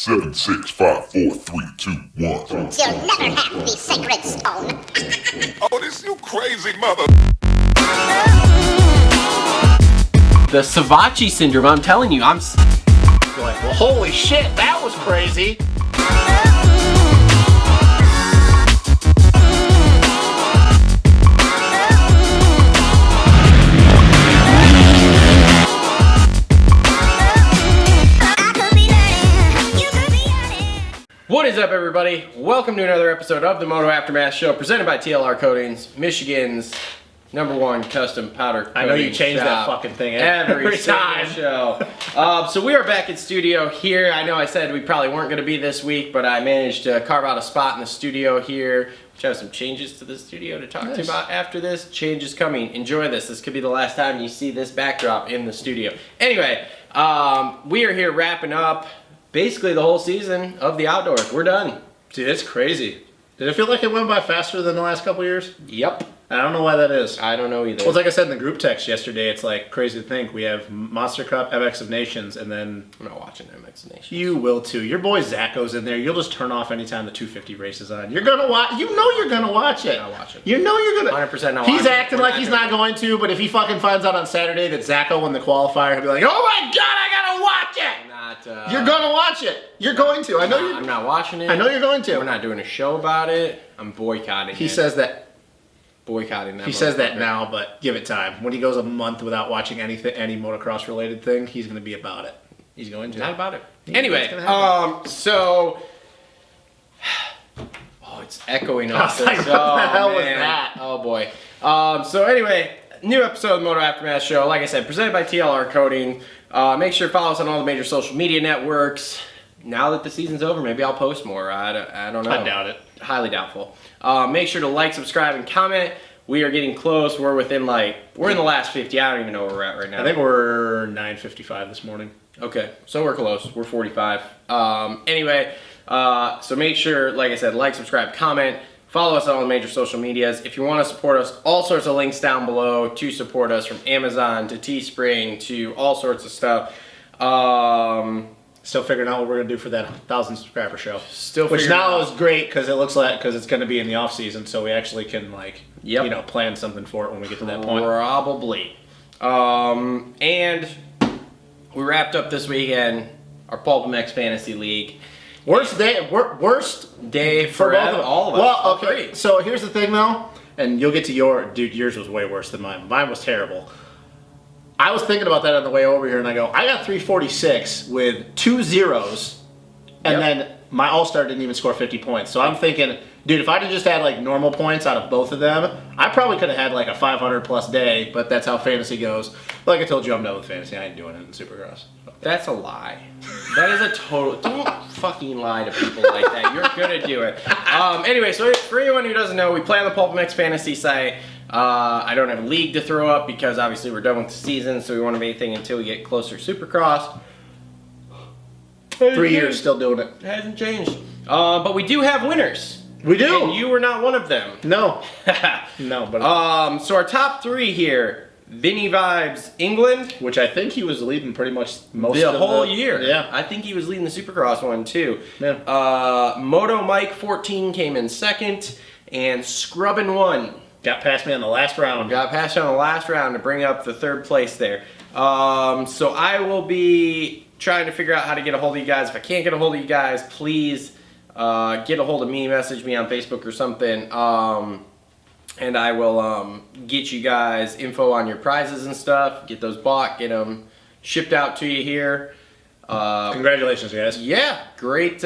7, 6, 5, 4, 3, 2, 1. You'll never have the sacred stone. Oh, this you crazy mother. The Savachi syndrome, I'm telling you, I'm like, well, holy shit, that was crazy. What is up, everybody? Welcome to another episode of the Moto Aftermath Show, presented by TLR Coatings, Michigan's #1 custom powder coating. I know you change that fucking thing every time. Show. So we are back in studio here. I know I said we probably weren't going to be this week, but I managed to carve out a spot in the studio here, which has some changes to the studio to talk to you about after this. Changes coming. Enjoy this. This could be the last time you see this backdrop in the studio. Anyway, we are here wrapping up basically the whole season of the outdoors. We're done. Dude, it's crazy. Did it feel like it went by faster than the last couple years? Yep. I don't know why that is. I don't know either. Well, it's like I said in the group text yesterday, it's like crazy to think. We have Monster Cup, MX of Nations, and then... I'm not watching MX of Nations. You will too. Your boy Zacho's in there. You'll just turn off anytime the 250 race is on. You're gonna watch. You know you're gonna watch it. I'll watch it. You know you're gonna... 100% not He's watching acting like he's not going to, but if he fucking finds out on Saturday that Zacho won the qualifier, he'll be like, oh my god, I gotta watch it! Not, you're gonna watch it. You're going to. I know you're... I'm not watching it. I know you're going to. We're not doing a show about it. I'm boycotting it. He says that... Boycotting that. He says that now, but give it time. When he goes a month without watching anything, any motocross related thing, he's going to be about it. He's going to. Not about it. Yeah, anyway, so... Oh, it's echoing off this. Like, what the hell was that? Oh, boy. So anyway, new episode of the Moto Aftermath Show. Like I said, presented by TLR Coating. Make sure to follow us on all the major social media networks. Now that the season's over, maybe I'll post more. I don't know. I doubt it. Highly doubtful. Make sure to like, subscribe, and comment. We are getting close. We're within we're in the last 50. I don't even know where we're at right now. I think we're 9:55 this morning. Okay, so we're close. We're 45. Anyway, so make sure, like I said, like, subscribe, comment. Follow us on all the major social medias. If you want to support us, all sorts of links down below to support us, from Amazon to Teespring to all sorts of stuff. Still figuring out what we're gonna do for that 1,000 subscriber show. Still which figuring now it out. is great because it looks like it's gonna be in the off season, so we actually can plan something for it when we get to that point. Probably. And we wrapped up this weekend our Pulp MX Fantasy League. Worst day for both of all of us. Well, okay. So here's the thing though, and you'll get to yours was way worse than mine. Mine was terrible. I was thinking about that on the way over here, and I go, I got 346 with 2 zeros, and then my All-Star didn't even score 50 points. So I'm thinking, dude, if I'd have just had normal points out of both of them, I probably could have had a 500+ day, but that's how fantasy goes. Like I told you, I'm done with fantasy. I ain't doing it in Supercross. That's a lie. That is a total... Don't fucking lie to people like that. You're gonna do it. Anyway, so for anyone who doesn't know, we play on the Pulp MX Fantasy site. I don't have a league to throw up because obviously we're done with the season, so we won't have anything until we get closer to Supercross. 3 years still doing it. It hasn't changed. But we do have winners. We do. And you were not one of them. No. No, but... So our top 3 here. Vinny Vibes, England. Which I think he was leading pretty much most the of whole year. Yeah. I think he was leading the Supercross one too. Yeah. Moto Mike 14 came in second, and Scrubbin' 1. Got past me on the last round. Got past you on the last round to bring up the 3rd place there. So I will be trying to figure out how to get a hold of you guys. If I can't get a hold of you guys, please get a hold of me, message me on Facebook or something. And I will get you guys info on your prizes and stuff. Get those bought, get them shipped out to you here. Congratulations, guys. Yeah, great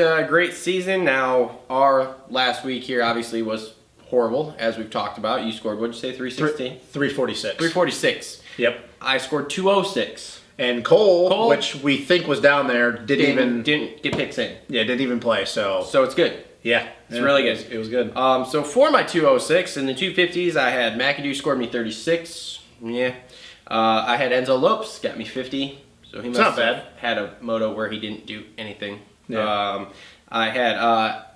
season. Now, our last week here obviously was horrible, as we've talked about. You scored, what'd you say, 360? 346. 346. Yep. I scored 206. And Cole, which we think was down there, didn't get picks in. Yeah, didn't even play, so it's good. Yeah. It's really good. It was good. So for my 206 in the 250s, I had McAdoo scored me 36. Yeah. I had Enzo Lopes, got me 50. So he must have had a moto where he didn't do anything. Yeah. I had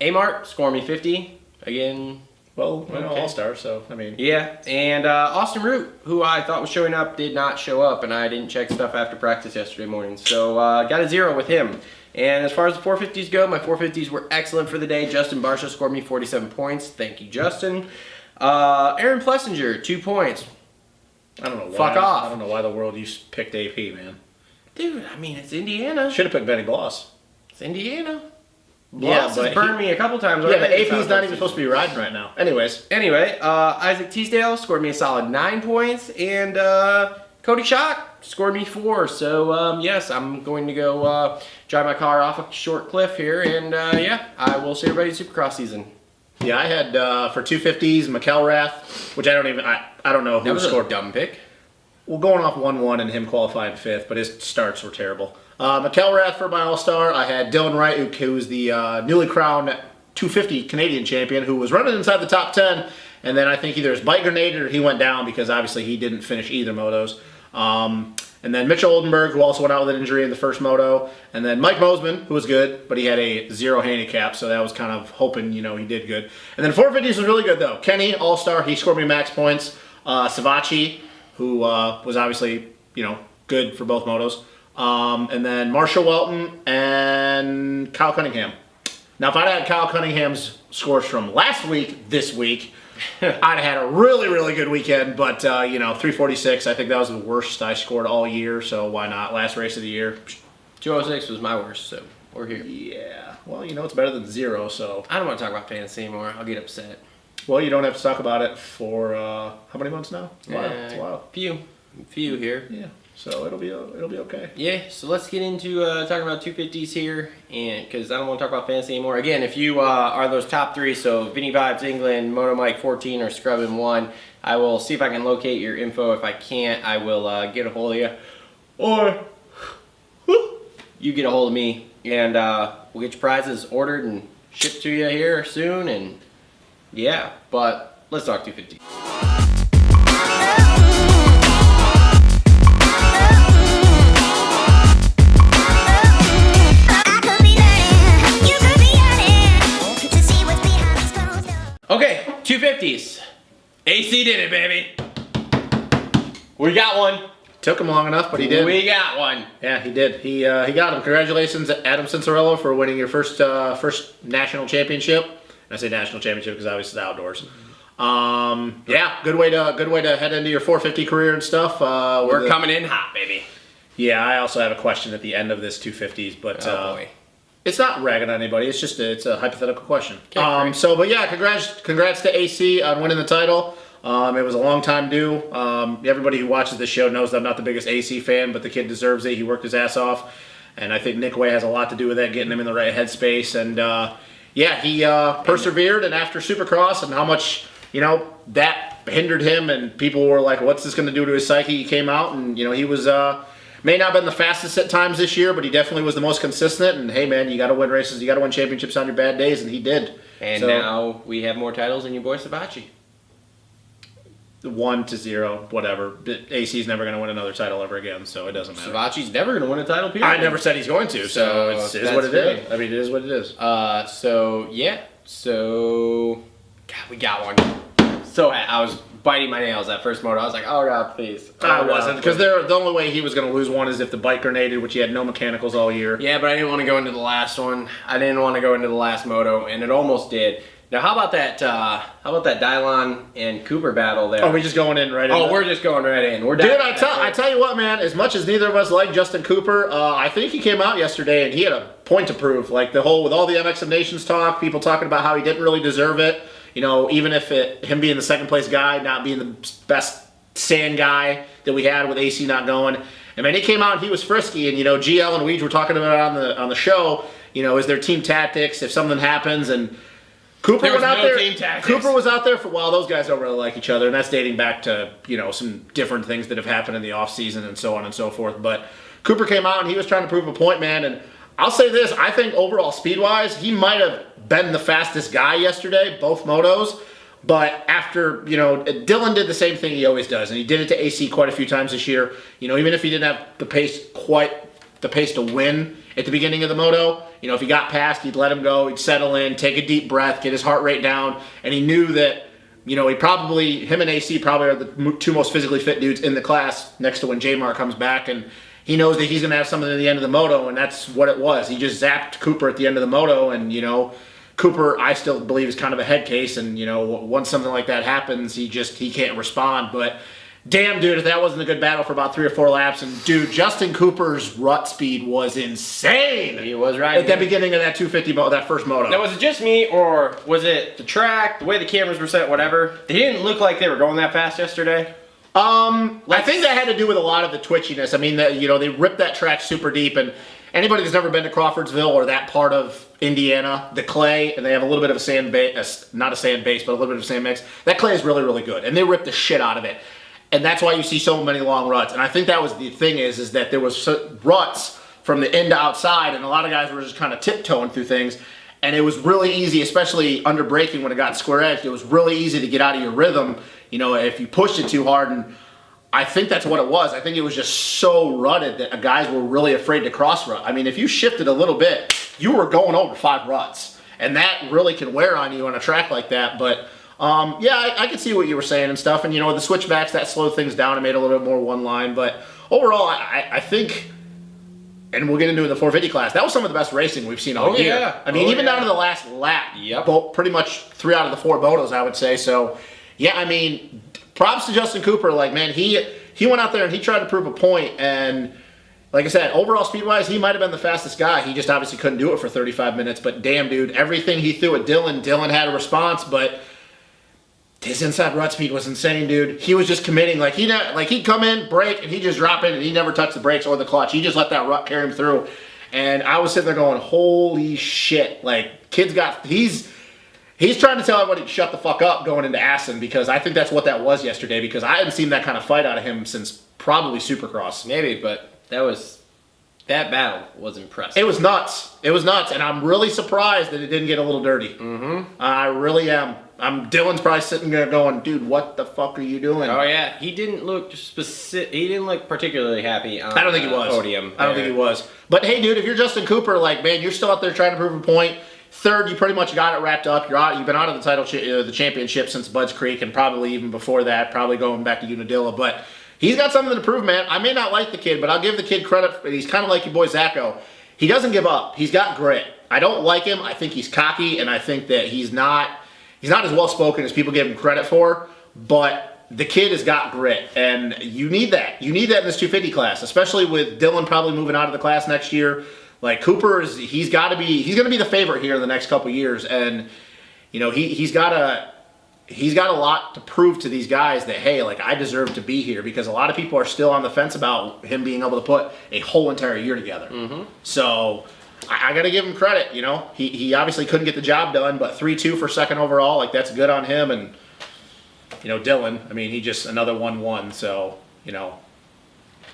Amart score me 50. Again, well, all-star, so, I mean. Yeah, and Austin Root, who I thought was showing up, did not show up, and I didn't check stuff after practice yesterday morning. So got a 0 with him. And as far as the 450s go, my 450s were excellent for the day. Justin Barsha scored me 47 points. Thank you, Justin. Aaron Plessinger, 2 points. I don't know why. Fuck off. I don't know why the world you picked AP, man. Dude, I mean, it's Indiana. Should have picked Benny Bloss. It's Indiana. Yeah, Bloss but has burned me a couple times. Yeah, but already. AP's not even supposed to be riding right now. Anyways. Anyway, Isaac Teasdale scored me a solid 9 points, and Cody Schock scored me 4. So, yes, I'm going to go drive my car off a short cliff here, and yeah, I will see everybody Supercross season. Yeah, I had for 250s McElrath, which I don't know who That was scored. a dumb pick. Well, going off 1-1 and him qualifying 5th, but his starts were terrible. McElrath for my All-Star. I had Dylan Wright, who was the newly crowned 250 Canadian champion, who was running inside the top 10, and then I think either his bike grenaded or he went down because obviously he didn't finish either motos. And then Mitchell Oldenburg, who also went out with an injury in the first moto. And then Mike Mosman, who was good, but he had a 0 handicap, so that was kind of hoping, he did good. And then 450s was really good, though. Kenny, All-Star, he scored me max points. Savachi, who was obviously, good for both motos. And then Marshall Welton and Kyle Cunningham. Now, if I'd had Kyle Cunningham's scores from last week, this week, I'd have had a really, really good weekend, but, 346, I think that was the worst I scored all year, so why not? Last race of the year. 206 was my worst, so we're here. Yeah, well, it's better than 0, so. I don't want to talk about fantasy anymore. I'll get upset. Well, you don't have to talk about it for, how many months now? It's a while. Few here. Yeah, so it'll be okay. Yeah, so let's get into talking about 250s here, and because I don't want to talk about fantasy anymore. Again, if you are those top 3, so Vinny Vibes England, Moto Mike 14, or Scrubbin 1, I will see if I can locate your info. If I can't, I will get a hold of you, or you get a hold of me, and we'll get your prizes ordered and shipped to you here soon. And yeah, but let's talk 250. Okay, 250s. AC did it, baby. We got one. Took him long enough, but he did. We got one. Yeah, he did. He got him. Congratulations, Adam Cincerello, for winning your first national championship. And I say national championship because obviously it's outdoors. Yeah, good way to head into your 450 career and stuff. We're coming in hot, baby. Yeah, I also have a question at the end of this 250s, but Oh boy. it's not ragging on anybody. It's just it's a hypothetical question. Okay, great. But yeah, congrats to AC on winning the title. It was a long time due. Everybody who watches this show knows that I'm not the biggest AC fan, but the kid deserves it. He worked his ass off, and I think Nick Way has a lot to do with that, getting him in the right headspace. And yeah, he persevered, and after Supercross and how much that hindered him, and people were like, "What's this going to do to his psyche?" He came out, and he was. May not have been the fastest at times this year, but he definitely was the most consistent. And hey, man, you got to win races. You got to win championships on your bad days, and he did. And now we have more titles than your boy Savachi. 1-0, whatever. AC's never going to win another title ever again, so it doesn't matter. Savachi's never going to win a title, period. I never said he's going to, so it is what it is. I mean, it is what it is. So yeah. So God, we got one. So I was biting my nails that first moto. I was like, oh God, please. I wasn't, because the only way he was going to lose one is if the bike grenaded, which he had no mechanicals all year. Yeah, but I didn't want to go into the last one. I didn't want to go into the last moto, and it almost did. Now, how about that Dylon and Cooper battle there? Oh, we just going in right in? We're just going right in. We're Dude, down. I tell you what, man. As much as neither of us like Justin Cooper, I think he came out yesterday and he had a point to prove. Like with all the MX of Nations talk, people talking about how he didn't really deserve it. Even if him being the second place guy, not being the best sand guy that we had with AC not going. And man, he came out and he was frisky. And GL and Weege were talking about it on the show. Is there team tactics if something happens? And Cooper There was went out no there. team tactics. Cooper was out there for a while. Those guys don't really like each other, and that's dating back to some different things that have happened in the off season and so on and so forth. But Cooper came out and he was trying to prove a point, man. And I'll say this: I think overall speed wise, he might have been the fastest guy yesterday, both motos. But after Dylan did the same thing he always does, and he did it to AC quite a few times this year. Even if he didn't have the pace to win at the beginning of the moto. If he got past, he'd let him go, he'd settle in, take a deep breath, get his heart rate down, and he knew that, him and AC probably are the two most physically fit dudes in the class next to when J-Mar comes back. And he knows that he's going to have something at the end of the moto, and that's what it was. He just zapped Cooper at the end of the moto, and, Cooper, I still believe, is kind of a head case, and, once something like that happens, he can't respond. But damn, dude, if that wasn't a good battle for about 3 or 4 laps, and, dude, Justin Cooper's rut speed was insane. He was right. At the beginning of that 250 that first moto. Now, was it just me, or was it the track, the way the cameras were set, whatever? They didn't look like they were going that fast yesterday. I think that had to do with a lot of the twitchiness. I mean, they ripped that track super deep, and anybody that's never been to Crawfordsville or that part of Indiana, the clay, and they have a little bit of a sand base, not a sand base, but a little bit of a sand mix. That clay is really, really good, and they ripped the shit out of it. And that's why you see so many long ruts. And I think that was the thing is that there was ruts from the end to outside, and a lot of guys were just kind of tiptoeing through things. And it was really easy, especially under braking when it got square edged. It was really easy to get out of your rhythm, if you pushed it too hard. And I think that's what it was. I think it was just so rutted that guys were really afraid to cross rut. I mean, if you shifted a little bit, you were going over 5 ruts. And that really can wear on you on a track like that. But I can see what you were saying and stuff. And, the switchbacks, that slowed things down and made it a little bit more one line. But overall, I think, and we'll get into it in the 450 class, that was some of the best racing we've seen all year. Yeah. I mean, even down to the last lap. Yep. Pretty much 3 out of the 4 motos, I would say. So, yeah, I mean, props to Justin Cooper. Like, man, he went out there and he tried to prove a point. And like I said, overall speed-wise, he might have been the fastest guy. He just obviously couldn't do it for 35 minutes. But damn, dude, everything he threw at Dylan had a response. But his inside rut speed was insane, dude. He was just committing. Like, he'd come in, brake, and he'd just drop in, and he never touched the brakes or the clutch. He just let that rut carry him through. And I was sitting there going, holy shit. Like, he's trying to tell everybody to shut the fuck up going into Assen, because I think that's what that was yesterday, because I hadn't seen that kind of fight out of him since probably Supercross. Maybe, but that battle was impressive. It was nuts. And I'm really surprised that it didn't get a little dirty. Mm-hmm. I really am. Dylan's probably sitting there going, dude, what the fuck are you doing? Oh, yeah. He didn't look He didn't look particularly happy on I don't think he was. Podium. I don't think he was. But, hey, dude, if you're Justin Cooper, like, man, you're still out there trying to prove a point. Third, you pretty much got it wrapped up. You've been out of the championship since Budds Creek, and probably even before that, probably going back to Unadilla. But he's got something to prove, man. I may not like the kid, but I'll give the kid credit. He's kind of like your boy Zacho. He doesn't give up. He's got grit. I don't like him. I think he's cocky, and I think that he's not as well-spoken as people give him credit for, but the kid has got grit, and you need that. You need that in this 250 class, especially with Dylan probably moving out of the class next year. Like, Cooper, he's going to be the favorite here in the next couple years, and, he's got a lot to prove to these guys that, hey, like, I deserve to be here, because a lot of people are still on the fence about him being able to put a whole entire year together. Mm-hmm. So I got to give him credit, He obviously couldn't get the job done, but 3-2 for second overall, like, that's good on him. And, Dylan, I mean, he just another 1-1, so,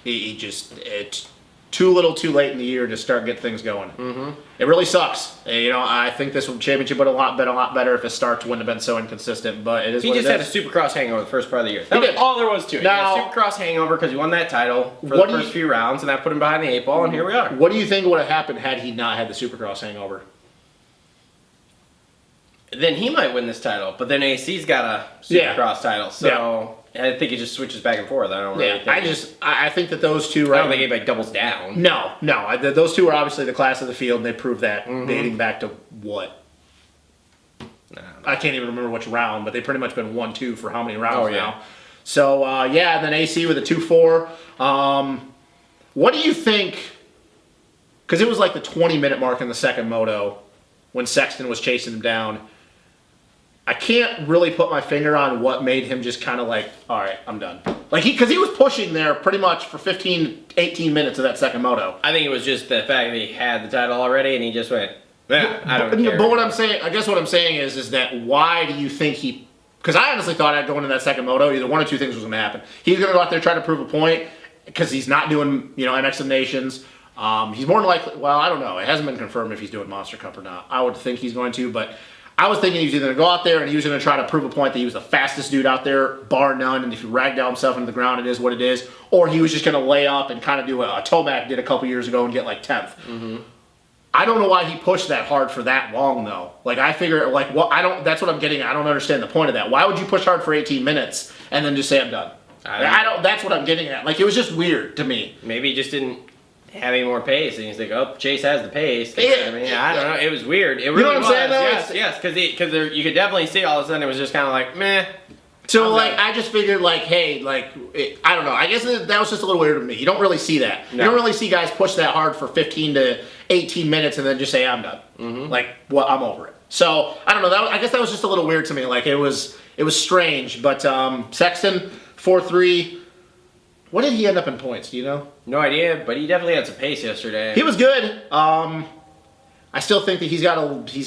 it's too little too late in the year to start getting things going. Mm-hmm. It really sucks. I think this championship would have been a lot better if his starts wouldn't have been so inconsistent, but it is what it is. He just had a Supercross hangover the first part of the year. That was all there was to it. Now, he had a Supercross hangover because he won that title for the first few rounds, and that put him behind the 8 ball, and here we are. What do you think would have happened had he not had the Supercross hangover? Then he might win this title, but then AC's got a Supercross title, so I think it just switches back and forth. I don't really think. I think that those two. I don't think anybody doubles down. No. Those two are obviously the class of the field, and they proved that dating back to what? I can't even remember which round, but they've pretty much been 1-2 for how many rounds now? So and then AC with a 2-4. What do you think? Because it was like the 20-minute mark in the second moto when Sexton was chasing him down. I can't really put my finger on what made him just kind of like, all right, I'm done. Like, because he was pushing there pretty much for 15, 18 minutes of that second moto. I think it was just the fact that he had the title already and he just went, I don't care. But what I'm saying, I guess what I'm saying is that why do you think he, because I honestly thought I'd go into that second moto, either one or two things was going to happen. He's going to go out there try to prove a point because he's not doing, MX of Nations. He's more than likely, well, I don't know. It hasn't been confirmed if he's doing Monster Cup or not. I would think he's going to, but I was thinking he was either going to go out there and he was going to try to prove a point that he was the fastest dude out there, bar none, and if he ragdoll himself into the ground, it is what it is. Or he was just going to lay up and kind of do a Tomac did a couple years ago and get like 10th. Mm-hmm. I don't know why he pushed that hard for that long, though. Like, I figure, like, that's what I'm getting at. I don't understand the point of that. Why would you push hard for 18 minutes and then just say I'm done? I don't. That's what I'm getting at. Like, it was just weird to me. Maybe he just didn't have any more pace, and he's like, "Oh, Chase has the pace." Yeah. I mean, I don't know. It was weird. It really You know what I'm was. saying, though? Yes, because you could definitely see all of a sudden it was just kind of like, meh. So, like, I just figured, like, hey, like, I don't know. I guess that was just a little weird to me. You don't really see that. No. You don't really see guys push that hard for 15 to 18 minutes and then just say, I'm done. Mm-hmm. Like, well, I'm over it. So, I don't know. I guess that was just a little weird to me. Like, it was strange. But Sexton, 4-3. What did he end up in points? Do you know? No idea, but he definitely had some pace yesterday. He was good. I still think that he's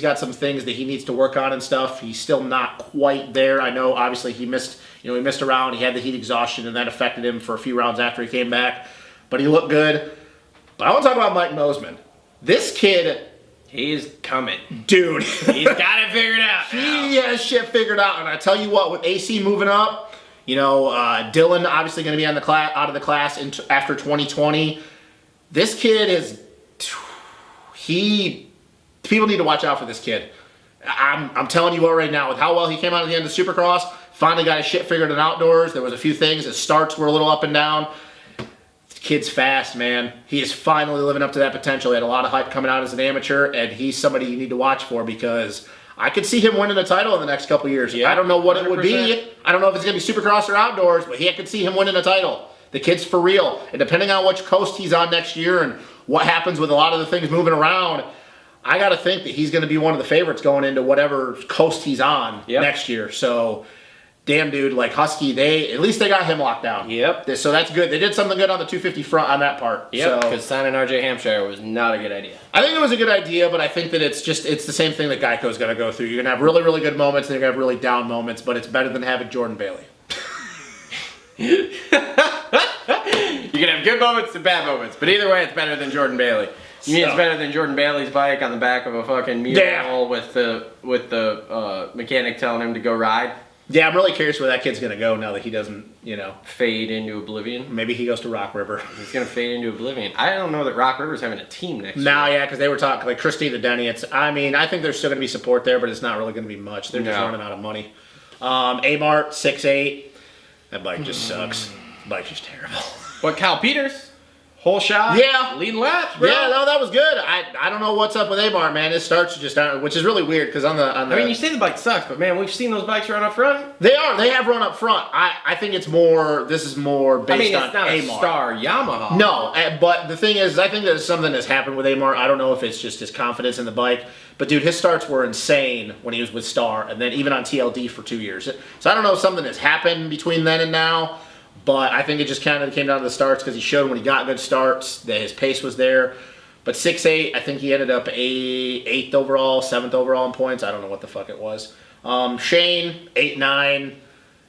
got some things that he needs to work on and stuff. He's still not quite there. I know, obviously, he missed a round. He had the heat exhaustion, and that affected him for a few rounds after he came back. But he looked good. But I want to talk about Mike Mosman. This kid, He's coming. dude, He's got it figured out. he has shit figured out. And I tell you what, with AC moving up, Dylan obviously going to be out of the class after 2020. This kid is people need to watch out for this kid. I'm telling you what right now, with how well he came out at the end of Supercross, finally got his shit figured in outdoors. There was a few things. His starts were a little up and down. This kid's fast, man. He is finally living up to that potential. He had a lot of hype coming out as an amateur, and he's somebody you need to watch for because I could see him winning a title in the next couple years. Yeah, I don't know what it would be. 100%. I don't know if it's going to be Supercross or outdoors, but I could see him winning a title. The kid's for real. And depending on which coast he's on next year and what happens with a lot of the things moving around, I got to think that he's going to be one of the favorites going into whatever coast he's on next year. So, damn, dude, like Husky, at least they got him locked down. Yep. So that's good. They did something good on the 250 front on that part. Yep, So, because signing RJ Hampshire was not a good idea. I think it was a good idea, but I think that it's the same thing that Geico's going to go through. You're going to have really, really good moments, and you're going to have really down moments, but it's better than having Jordan Bailey. You can have good moments and bad moments, but either way, it's better than Jordan Bailey. You mean it's better than Jordan Bailey's bike on the back of a fucking mule with the mechanic telling him to go ride? Yeah, I'm really curious where that kid's going to go now that he doesn't, Fade into oblivion. maybe he goes to Rock River. He's gonna fade into oblivion. I don't know that Rock River's having a team next year. No, yeah, because they were talking, like, Christine and Denny, I think there's still going to be support there, but it's not really going to be much. They're just running out of money. A-Mart, 6'8". That bike just sucks. The bike's just terrible. What, Kyle Peters? Whole shot? Yeah. Leading laps, bro? Yeah, no, that was good. I don't know what's up with A-Mart, man. His starts are just down, which is really weird, because on the... I mean, you say the bike sucks, but man, we've seen those bikes run up front. They have run up front. I think this is more based on it's not A-Mart. a star Yamaha. No, but the thing is, I think that something has happened with A-Mart. I don't know if it's just his confidence in the bike, but dude, his starts were insane when he was with Star, and then even on TLD for 2 years. So I don't know if something has happened between then and now, but I think it just kind of came down to the starts because he showed when he got good starts that his pace was there. But 6'8", I think he ended up 8th overall, 7th overall in points. I don't know what the fuck it was. Shane, 8-9.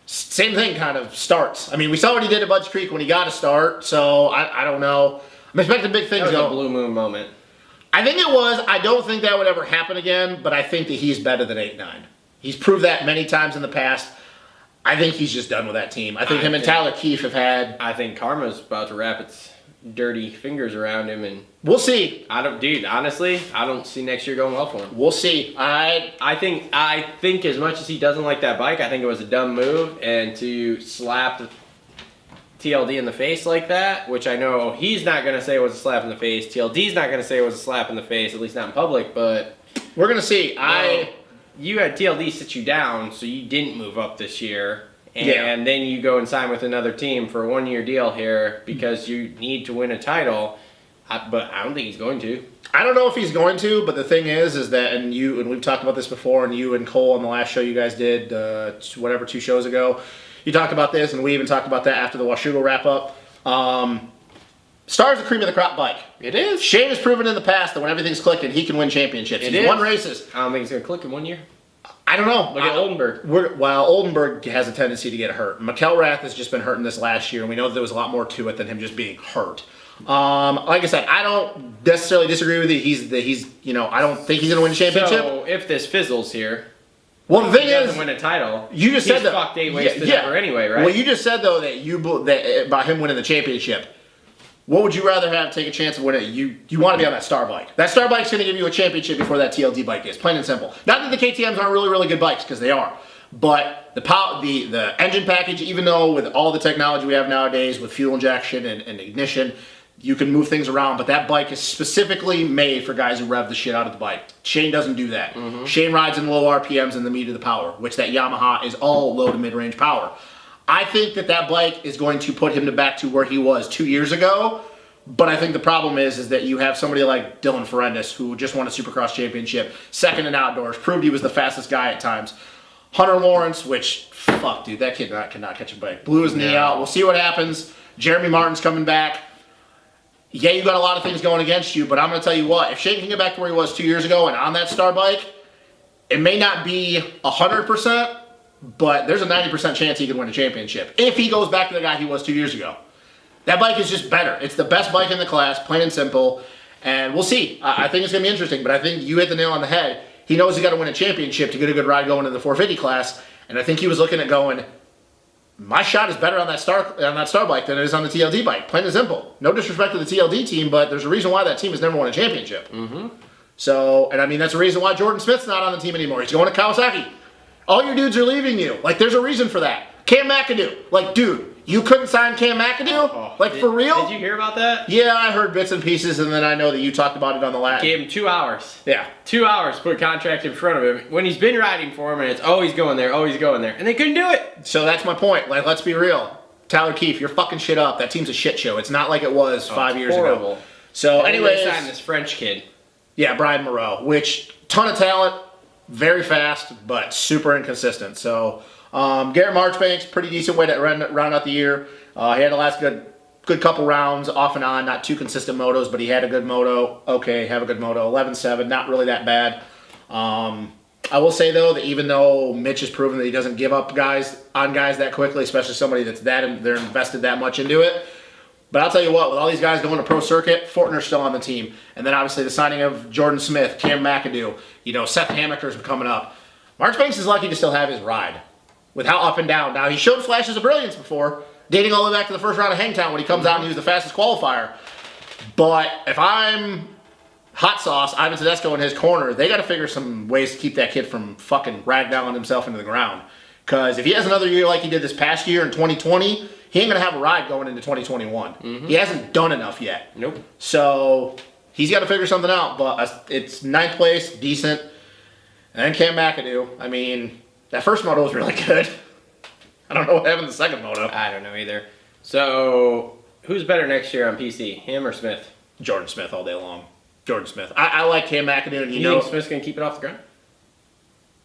Same thing, kind of starts. I mean, we saw what he did at Budge Creek when he got a start, so I don't know. I'm expecting big things. That was a blue moon moment. I think it was. I don't think that would ever happen again, but I think that he's better than 8-9. He's proved that many times in the past. I think he's just done with that team. I think him and Tyler Keefe have had... I think Karma's about to wrap its dirty fingers around him, and we'll see. Honestly, I don't see next year going well for him. We'll see. I think as much as he doesn't like that bike, I think it was a dumb move, and to slap TLD in the face like that, which I know he's not going to say was a slap in the face. TLD's not going to say it was a slap in the face, at least not in public, but... We're going to see. You had TLD sit you down, so you didn't move up this year. And then you go and sign with another team for a 1-year deal here because you need to win a title. But I don't think he's going to. I don't know if he's going to, but the thing is that, and we've talked about this before, and you and Cole on the last show you guys did, 2 shows ago, you talked about this, and we even talked about that after the Washugo wrap-up. Star's the cream of the crop bike. It is. Shane has proven in the past that when everything's clicking, he can win championships. He's won races. I don't think he's going to click in 1 year. I don't know. Look at Oldenburg. Oldenburg has a tendency to get hurt. McElrath has just been hurting this last year, and we know that there was a lot more to it than him just being hurt. Like I said, I don't necessarily disagree with you. I don't think he's going to win a championship. So if this fizzles here, well, the thing he doesn't is, win a title. You just he's said that fucked 8 ways to never anyway, right? Well, you just said though that about him winning the championship. What would you rather have take a chance of winning? You want to be on that Star bike. That Star bike's going to give you a championship before that TLD bike is. Plain and simple. Not that the KTMs aren't really, really good bikes, because they are. But the engine package, even though with all the technology we have nowadays with fuel injection and ignition, you can move things around, but that bike is specifically made for guys who rev the shit out of the bike. Shane doesn't do that. Shane rides in low RPMs and the meat of the power, which that Yamaha is all low to mid-range power. I think that bike is going to put him back to where he was 2 years ago, but I think the problem is that you have somebody like Dylan Ferrandis, who just won a Supercross championship, second in outdoors, proved he was the fastest guy at times. Hunter Lawrence, which, fuck, dude, that kid cannot catch a bike. Blew his knee out. We'll see what happens. Jeremy Martin's coming back. Yeah, you got a lot of things going against you, but I'm going to tell you what. If Shane can get back to where he was 2 years ago and on that star bike, it may not be 100%, but there's a 90% chance he could win a championship if he goes back to the guy he was 2 years ago. That bike is just better. It's the best bike in the class, plain and simple, and we'll see. I think it's going to be interesting, but I think you hit the nail on the head. He knows he got to win a championship to get a good ride going in the 450 class, and I think he was looking at going, my shot is better on that star bike than it is on the TLD bike. Plain and simple. No disrespect to the TLD team, but there's a reason why that team has never won a championship. So, and I mean, that's a reason why Jordan Smith's not on the team anymore. He's going to Kawasaki. All your dudes are leaving you. Like, there's a reason for that. Cam McAdoo. Like, dude, you couldn't sign Cam McAdoo? For real? Did you hear about that? Yeah, I heard bits and pieces, and then I know that you talked about it on the last. Gave him 2 hours. Yeah. 2 hours to put a contract in front of him when he's been riding for him, and it's always going there, always going there. And they couldn't do it. So that's my point. Like, let's be real. Tyler Keefe, you're fucking shit up. That team's a shit show. It's not like it was 5 years ago. So, anyways. They signed this French kid. Yeah, Brian Moreau, which, ton of talent, very fast, but super inconsistent. So, Garrett Marchbanks, pretty decent way to round out the year. He had the last good couple rounds, off and on, not too consistent motos, but he had a good moto. Okay, have a good moto. 11-7, not really that bad. I will say, though, that even though Mitch has proven that he doesn't give up guys that quickly, especially somebody that's they're invested that much into it, but I'll tell you what, with all these guys going to pro circuit, Fortner's still on the team. And then obviously the signing of Jordan Smith, Cam McAdoo, Seth Hamaker's coming up. Marchbanks is lucky to still have his ride with how up and down. Now, he showed flashes of brilliance before, dating all the way back to the first round of Hangtown when he comes out and he was the fastest qualifier. But if I'm hot sauce, Ivan Tedesco in his corner, they got to figure some ways to keep that kid from fucking ragdolling himself into the ground. Because if he has another year like he did this past year in 2020, he ain't going to have a ride going into 2021. He hasn't done enough yet. Nope. So he's got to figure something out. But it's ninth place, decent. And then Cam McAdoo. I mean, that first moto was really good. I don't know what happened in the second moto. I don't know either. So, who's better next year on PC, him or Smith? Jordan Smith all day long. Jordan Smith. I like Cam McAdoo. And you think Smith's going to keep it off the ground?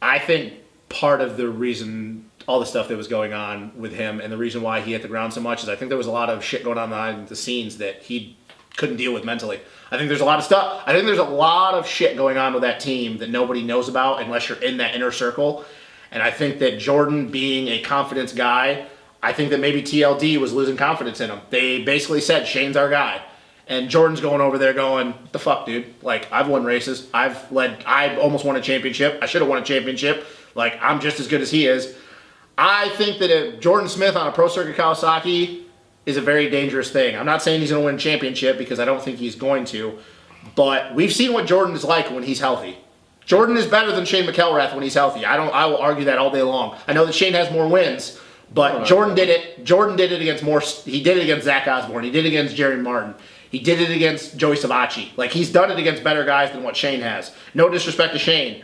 I think part of the reason, all the stuff that was going on with him and the reason why he hit the ground so much is I think there was a lot of shit going on behind the scenes that he couldn't deal with mentally. I think there's a lot of stuff. I think there's a lot of shit going on with that team that nobody knows about unless you're in that inner circle. And I think that Jordan being a confidence guy, I think that maybe TLD was losing confidence in him. They basically said, Shane's our guy. And Jordan's going over there going, what the fuck, dude? Like, I've won races. I almost won a championship. I should have won a championship. Like, I'm just as good as he is. I think that if Jordan Smith on a Pro Circuit Kawasaki is a very dangerous thing. I'm not saying he's going to win a championship because I don't think he's going to. But we've seen what Jordan is like when he's healthy. Jordan is better than Shane McElrath when he's healthy. I will argue that all day long. I know that Shane has more wins, but Jordan did it. Jordan did it against more. He did it against Zach Osborne. He did it against Jerry Martin. He did it against Joey Savacci. Like, he's done it against better guys than what Shane has. No disrespect to Shane.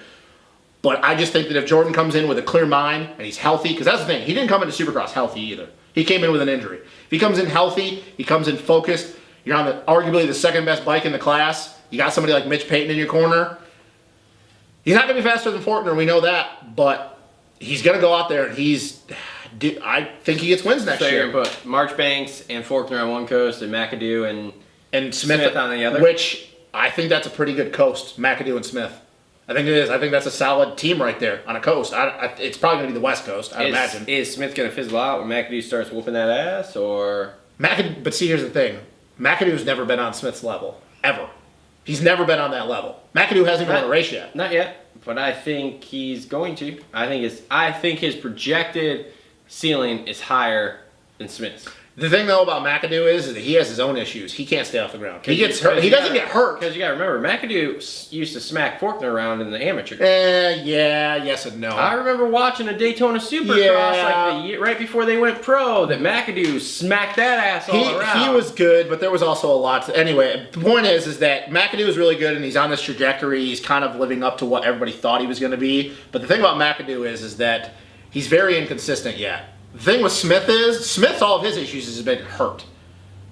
But I just think that if Jordan comes in with a clear mind and he's healthy, because that's the thing, he didn't come into Supercross healthy either. He came in with an injury. If he comes in healthy, he comes in focused, you're on arguably the second best bike in the class, you got somebody like Mitch Payton in your corner, he's not going to be faster than Fortner, we know that, but he's going to go out there and I think he gets wins next year. So you're going to put Marchbanks and Fortner on one coast and McAdoo and Smith on the other? Which I think that's a pretty good coast, McAdoo and Smith. I think it is. I think that's a solid team right there on a coast. It's probably going to be the West Coast, I imagine. Is Smith going to fizzle out when McAdoo starts whooping that ass, or? But see, here's the thing. McAdoo's never been on Smith's level, ever. He's never been on that level. McAdoo hasn't even won a race yet. Not yet, but I think he's going to. I think his projected ceiling is higher than Smith's. The thing though about McAdoo is that he has his own issues. He can't stay off the ground. He gets hurt. He doesn't get hurt. Because you got to remember, McAdoo used to smack Faulkner around in the amateur. Yes and no. I remember watching a Daytona Supercross like the year, right before they went pro. That McAdoo smacked that ass all around. He was good, but there was also a lot. Anyway, the point is that McAdoo is really good, and he's on this trajectory. He's kind of living up to what everybody thought he was going to be. But the thing about McAdoo is that he's very inconsistent yet. The thing with Smith's all of his issues has been hurt.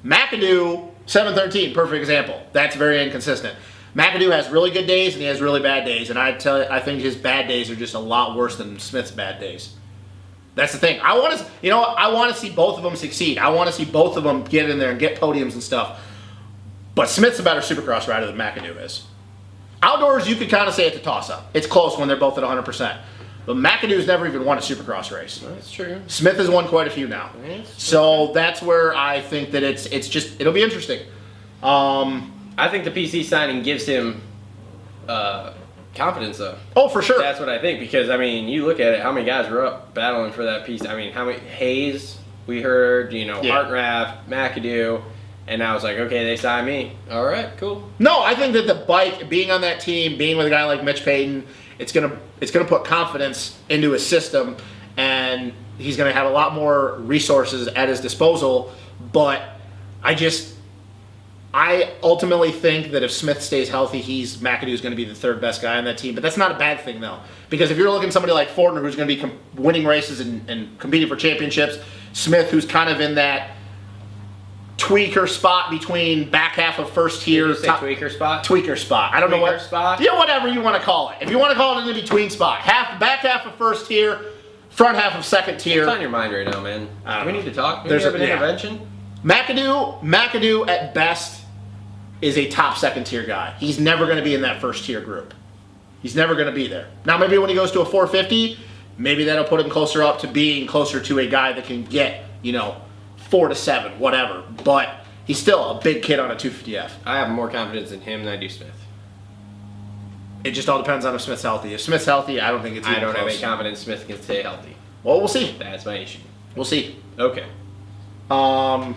McAdoo, 713, perfect example. That's very inconsistent. McAdoo has really good days and he has really bad days, and I think his bad days are just a lot worse than Smith's bad days. That's the thing. I want to see both of them succeed. I want to see both of them get in there and get podiums and stuff. But Smith's a better Supercross rider than McAdoo is. Outdoors, you could kind of say it's a toss-up. It's close when they're both at 100%. But McAdoo's never even won a Supercross race. That's true. Smith has won quite a few now. So that's where I think that it'll be interesting. I think the PC signing gives him confidence, though. Oh, for sure. That's what I think, because, I mean, you look at it, how many guys were up battling for that piece? I mean, how many? Hayes, we heard, Hartraff, McAdoo, and now it's like, okay, they signed me. All right, cool. No, I think that the bike, being on that team, being with a guy like Mitch Payton, it's gonna put confidence into his system, and he's gonna have a lot more resources at his disposal. But I ultimately think that if Smith stays healthy, McAdoo's going to be the third best guy on that team. But that's not a bad thing, though, because if you're looking at somebody like Faulkner, who's going to be winning races and competing for championships, Smith, who's kind of in that tweaker spot between back half of first tier. Did you say tweaker spot? Tweaker spot. I don't know what spot. Yeah, whatever you want to call it. If you want to call it an in-between spot, back half of first tier, front half of second tier. What's on your mind right now, man? I don't We know. need to talk. Maybe There's have an yeah. intervention. McAdoo at best is a top second tier guy. He's never going to be in that first tier group. He's never going to be there. Now maybe when he goes to a 450, maybe that'll put him closer up to being closer to a guy that can get 4 to 7, whatever. But he's still a big kid on a 250F. I have more confidence in him than I do Smith. It just all depends on if Smith's healthy. If Smith's healthy, I don't think it's even I don't have close. any confidence Smith can stay healthy. Well, we'll see. That's my issue. We'll see. Okay.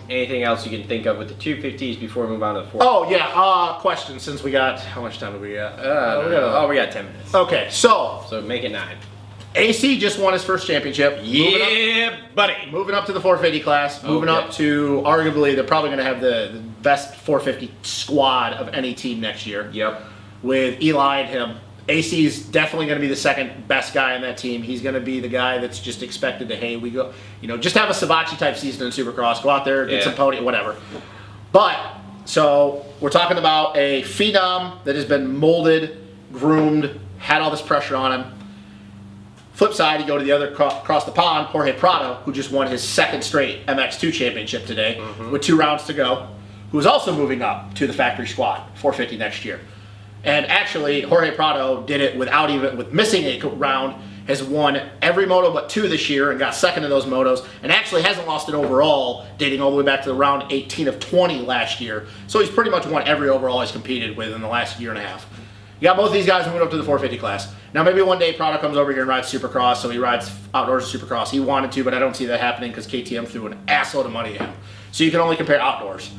Anything else you can think of with the 250s before we move on to the 4? Oh, yeah. Question, since we got... How much time do we got? We got 10 minutes. Okay, so make it 9. AC just won his first championship. Yeah, buddy. Moving up to the 450 class. Moving up to, arguably, they're probably going to have the best 450 squad of any team next year. Yep. With Eli and him. AC is definitely going to be the second best guy on that team. He's going to be the guy that's just expected to, hey, we go, just have a Savatgy type season in Supercross. Go out there, get some podium, whatever. But, so, we're talking about a phenom that has been molded, groomed, had all this pressure on him. Flip side, you go to the other across the pond, Jorge Prado, who just won his second straight MX2 championship today with 2 rounds to go, who is also moving up to the factory squad, 450 next year. And actually, Jorge Prado did it with missing a round, has won every moto but 2 this year and got second in those motos, and actually hasn't lost it overall, dating all the way back to the round 18 of 20 last year. So he's pretty much won every overall he's competed with in the last year and a half. You got both these guys moving up to the 450 class. Now maybe one day Prado comes over here and rides Supercross, so he rides outdoors Supercross. He wanted to, but I don't see that happening because KTM threw an assload of money at him. So you can only compare outdoors.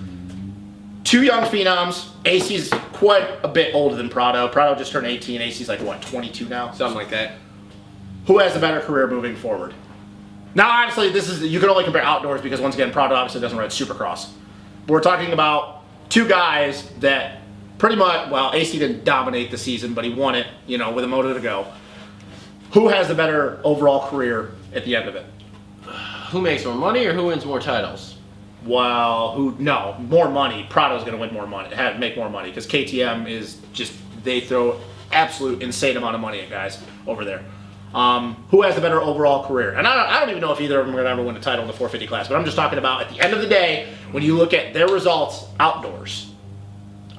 2 young phenoms. AC's quite a bit older than Prado. Prado just turned 18. AC's like, what, 22 now? Something like that. Who has a better career moving forward? Now, obviously, you can only compare outdoors because, once again, Prado obviously doesn't ride Supercross. But we're talking about 2 guys that pretty much, well, AC didn't dominate the season, but he won it, with a moto to go. Who has the better overall career at the end of it? Who makes more money or who wins more titles? Well, more money. Prado's going to win more money, make more money, because KTM is just, they throw absolute insane amount of money at guys over there. Who has the better overall career? And I don't even know if either of them are going to ever win a title in the 450 class, but I'm just talking about at the end of the day, when you look at their results outdoors.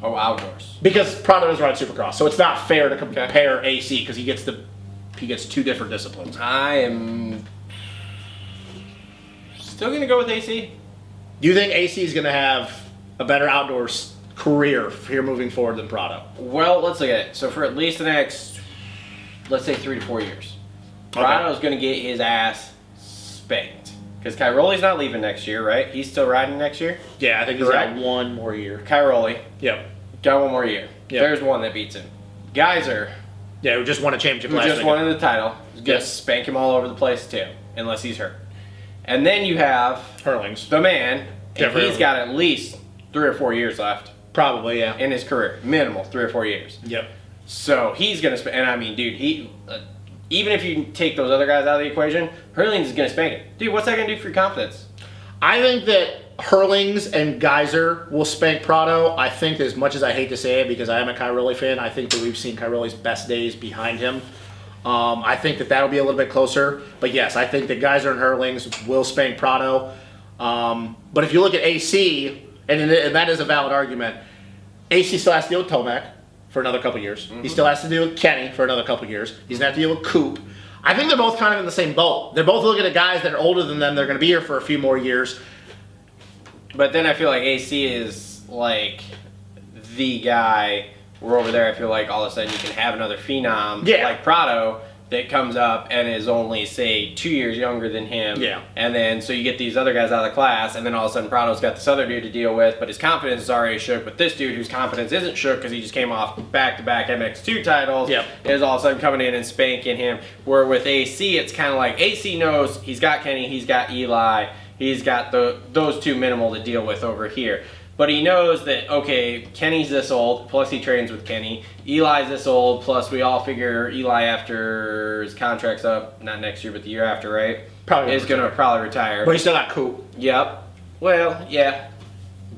Oh, outdoors. Because Prado does ride Supercross, so it's not fair to compare AC, because he gets 2 different disciplines. I am still going to go with AC. Do you think AC is going to have a better outdoors career here moving forward than Prado? Well, let's look at it. So for at least the next, let's say 3 to 4 years, Prado's going to get his ass spanked. Because Cairoli's not leaving next year, right? He's still riding next year? Yeah, I think he's got one more year. Cairoli. Yep. Got one more year. Yep. There's one that beats him. Geyser, Yeah, who just won a championship who last just week. won the title, is going to Yes. spank him all over the place too, unless he's hurt. And then you have Hurlings. the man, and Jeffrey he's Hurling. got at least 3 or 4 years left Probably, yeah. in his career. Minimal, 3 or 4 years. Yep. So he's going to spank, and I mean, dude, even if you take those other guys out of the equation, Hurlings is going to spank it. Dude, what's that going to do for your confidence? I think that Hurlings and Geyser will spank Prado. I think, as much as I hate to say it, because I am a Cairoli fan, I think that we've seen Cairoli's best days behind him. I think that that'll be a little bit closer. But yes, I think that Geyser and Hurlings will spank Prado. But if you look at AC, and that is a valid argument, AC still has to deal with Tomac for another couple years. He still has to deal with Kenny for another couple years. He's going to have to deal with Coop. I think they're both kind of in the same boat. They're both looking at guys that are older than them. They're going to be here for a few more years. But then I feel like AC is like the guy where over there I feel like all of a sudden you can have another phenom like Prado that comes up and is only, say, 2 years younger than him. Yeah. And then so you get these other guys out of the class, and then all of a sudden Prado's got this other dude to deal with, but his confidence is already shook. But this dude whose confidence isn't shook because he just came off back-to-back MX2 titles is all of a sudden coming in and spanking him. Where with AC, it's kind of like AC knows he's got Kenny, he's got Eli, he's got those two minimal to deal with over here. But he knows that, okay, Kenny's this old, plus he trains with Kenny. Eli's this old, plus we all figure Eli, after his contract's up, not next year, but the year after, right? Probably is going to probably retire. But he's still got Coop. Yep. Well, yeah.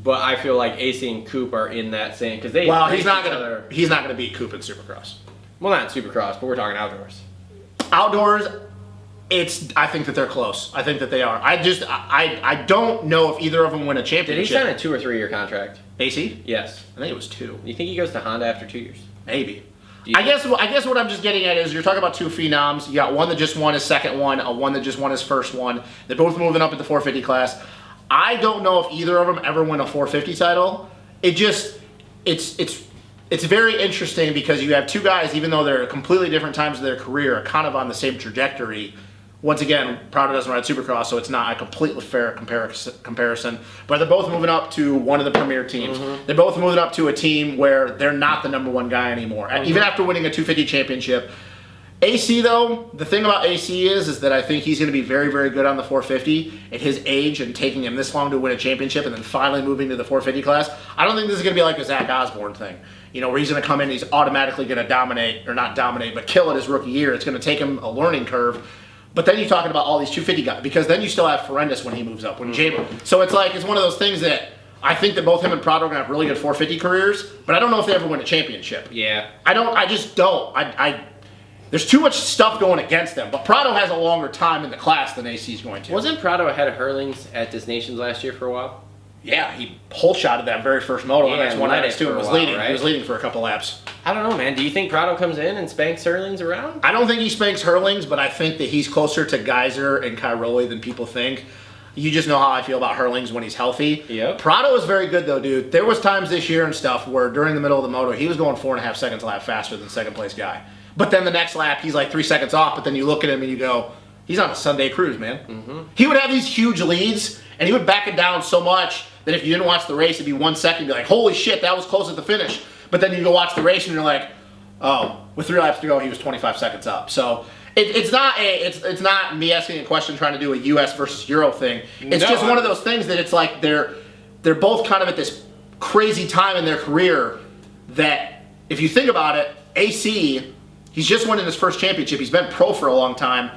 But I feel like AC and Coop are in that same, because they. Well, race he's not each gonna other. he's not gonna beat Coop in Supercross. Well, not in Supercross, but we're talking outdoors. Outdoors, I think that they're close. I think that they are. I don't know if either of them win a Did championship. he sign a 2 or 3 year contract? AC? Yes. I think it was 2. You think he goes to Honda after 2 years? Maybe. Do you I guess what I'm just getting at is you're talking about two phenoms. You got one that just won his second one, one that just won his first one. They're both moving up at the 450 class. I don't know if either of them ever win a 450 title. It's very interesting because you have two guys, even though they're completely different times of their career, are kind of on the same trajectory. Once again, Prado doesn't ride Supercross, so it's not a completely fair comparison. But they're both moving up to one of the premier teams. They're both moving up to a team where they're not the number one guy anymore. Even after winning a 250 championship. AC, though, the thing about AC is that I think he's going to be very, very good on the 450 at his age and taking him this long to win a championship and then finally moving to the 450 class. I don't think this is going to be like a Zach Osborne thing, where he's going to come in and he's automatically going to dominate, or not dominate, but kill it his rookie year. It's going to take him a learning curve. But then you're talking about all these 250 guys, because then you still have Ferendis when he moves up. So it's one of those things that I think that both him and Prado are going to have really good 450 careers, but I don't know if they ever win a championship. Yeah. I just don't. There's too much stuff going against them. But Prado has a longer time in the class than AC is going to. Wasn't Prado ahead of Hurlings at This Nations last year for a while? Yeah, he whole shotted that very first moto. Yeah, MX1, led it MX2, for and a was while, leading. right? He was leading for a couple laps. I don't know, man. Do you think Prado comes in and spanks Hurlings around? I don't think he spanks Hurlings, but I think that he's closer to Geyser and Cairoli than people think. You just know how I feel about Hurlings when he's healthy. Yep. Prado is very good, though, dude. There was times this year and stuff where during the middle of the moto, he was going 4.5 seconds a lap faster than second place guy. But then the next lap, he's like 3 seconds off, but then you look at him and you go, he's on a Sunday cruise, man. He would have these huge leads, and he would back it down so much that if you didn't watch the race, it'd be 1 second, you'd be like, holy shit, that was close at the finish. But then you go watch the race and you're like, oh, with 3 laps to go, he was 25 seconds up. So it's not me asking a question trying to do a US versus Euro thing. It's just one of those things that it's like they're both kind of at this crazy time in their career that if you think about it, AC, he's just winning his first championship. He's been pro for a long time,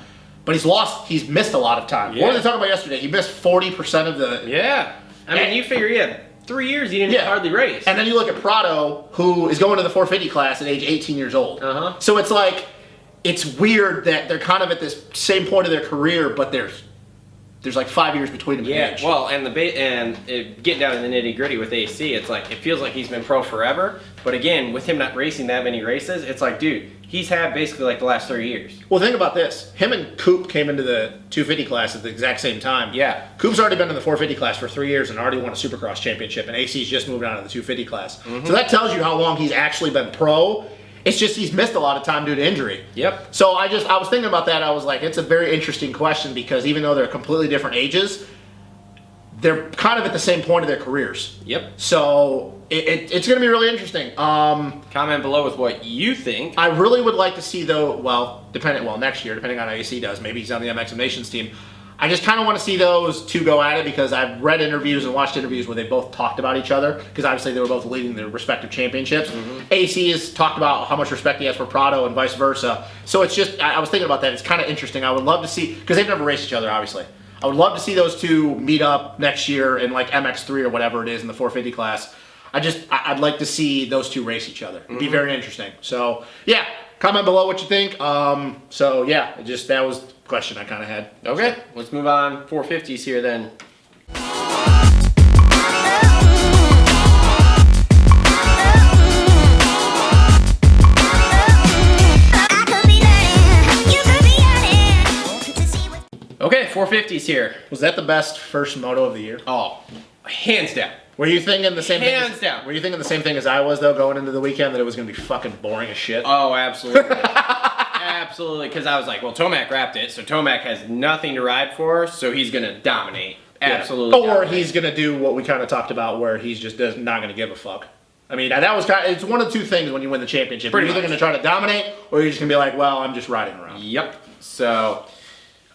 but he's missed a lot of time. Yeah. What were they talking about yesterday? He missed 40% of the... Yeah. I mean, you figure he had 3 years he didn't hardly race. And then you look at Prado, who is going to the 450 class at age 18 years old. So it's like, it's weird that they're kind of at this same point of their career, but there's like 5 years between them in age. Well, and getting down to the nitty gritty with AC, it's like, it feels like he's been pro forever. But again, with him not racing that many races, it's like, dude, he's had basically like the last 3 years. Well, think about this. Him and Coop came into the 250 class at the exact same time. Yeah. Coop's already been in the 450 class for 3 years and already won a Supercross championship, and AC's just moved on to the 250 class. So that tells you how long he's actually been pro. It's just he's missed a lot of time due to injury. Yep. So I was thinking about that. I was like, it's a very interesting question because even though they're completely different ages, they're kind of at the same point of their careers. Yep. So it's going to be really interesting. Comment below with what you think. I really would like to see though. Next year, depending on how AC does, maybe he's on the MX Nations team. I just kind of want to see those two go at it because I've read interviews and watched interviews where they both talked about each other because obviously they were both leading their respective championships. AC has talked about how much respect he has for Prado and vice versa. So it's just, I was thinking about that. It's kind of interesting. I would love to see, because they've never raced each other, obviously. I would love to see those two meet up next year in like MX3 or whatever it is in the 450 class. I'd like to see those two race each other. It'd be very interesting. So yeah, comment below what you think. So yeah, that was the question I kind of had. Okay, let's move on. 450s here then. Okay, 450s here. Was that the best first moto of the year? Oh, hands down. Were you thinking the same thing? Hands down. Were you thinking the same thing as I was though, going into the weekend, that it was going to be fucking boring as shit? Oh, absolutely. Absolutely, because I was like, well, Tomac wrapped it, so Tomac has nothing to ride for, so he's going to dominate. Absolutely. Or dominate. he's going to do what we kind of talked about, where he's just not going to give a fuck. I mean, that was it's one of the two things when you win the championship. Pretty You're either much. going to try to dominate, or you're just going to be like, well, I'm just riding around. Yep. So,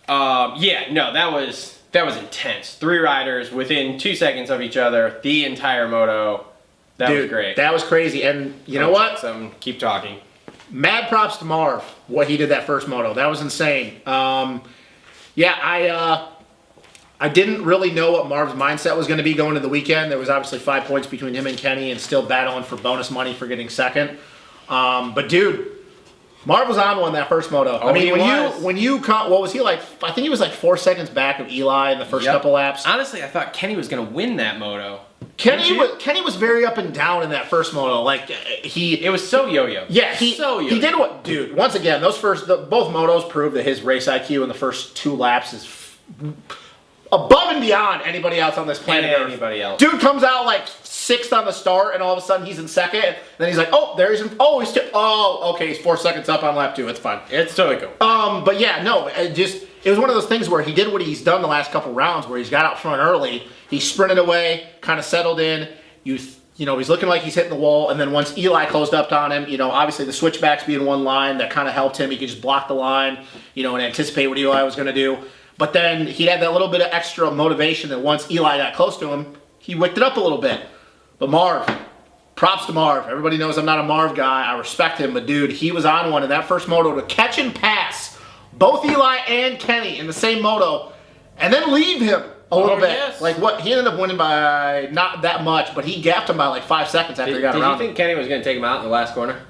yeah, no, that was intense. 3 riders within 2 seconds of each other, the entire moto. That was great. That was crazy. And you know what? Keep talking. Mad props to Marv, what he did that first moto. That was insane. Yeah, I didn't really know what Marv's mindset was going to be going into the weekend. There was obviously 5 points between him and Kenny and still battling for bonus money for getting second. But dude, Marv was on one that first moto. Oh, I mean, he when you caught, what was he like? I think he was like 4 seconds back of Eli in the first couple laps. Honestly, I thought Kenny was going to win that moto. Kenny was very up and down in that first moto. Like it was so yo-yo. Yeah, he did what, dude. Once again, both motos proved that his race IQ in the first 2 laps is above and beyond anybody else on this planet Earth. Anybody else. Dude comes out like 6th on the start, and all of a sudden he's in second. And then he's like, oh, there he's in. Oh, okay, he's 4 seconds up on lap 2. It's fine. It's totally cool. But yeah, no, it was one of those things where he did what he's done the last couple rounds, where he's got out front early. He sprinted away, kind of settled in. He's looking like he's hitting the wall. And then once Eli closed up on him, obviously the switchbacks being one line, that kind of helped him. He could just block the line, and anticipate what Eli was going to do. But then he had that little bit of extra motivation that once Eli got close to him, he wicked it up a little bit. But Marv, props to Marv. Everybody knows I'm not a Marv guy. I respect him. But dude, he was on one in that first moto to catch and pass both Eli and Kenny in the same moto and then leave him a little bit. Yes. Like what? He ended up winning by not that much, but he gapped him by like 5 seconds after he got around. Did you think Kenny was going to take him out in the last corner?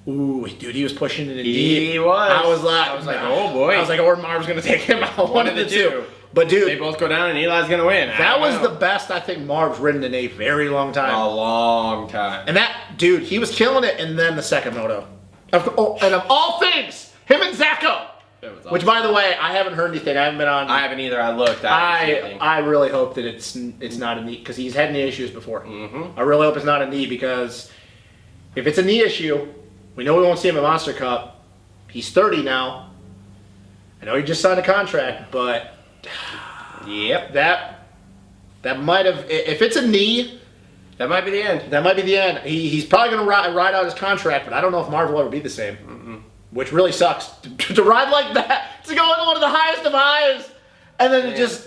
Ooh, dude, he was pushing it in deep. He was. I was like, oh boy. I was like, or Marv's going to take him out. One of the two. But dude, they both go down and Eli's going to win. That was the best I think Marv's ridden in a very long time. A long time. And that, dude, he was killing it. And then the second moto. And of all things, him and Zacho. Awesome. Which, by the way, I haven't heard anything. I haven't been on. I haven't either. I looked. I really hope that it's not a knee, because he's had knee issues before. I really hope it's not a knee, because if it's a knee issue, we know we won't see him at Monster Cup. He's 30 now. I know he just signed a contract, but yep, that might have. If it's a knee, that might be the end. That might be the end. He's probably going to ride out his contract, but I don't know if Marv will ever be the same. Which really sucks to ride like that, to go into one of the highest of highs, and then it just,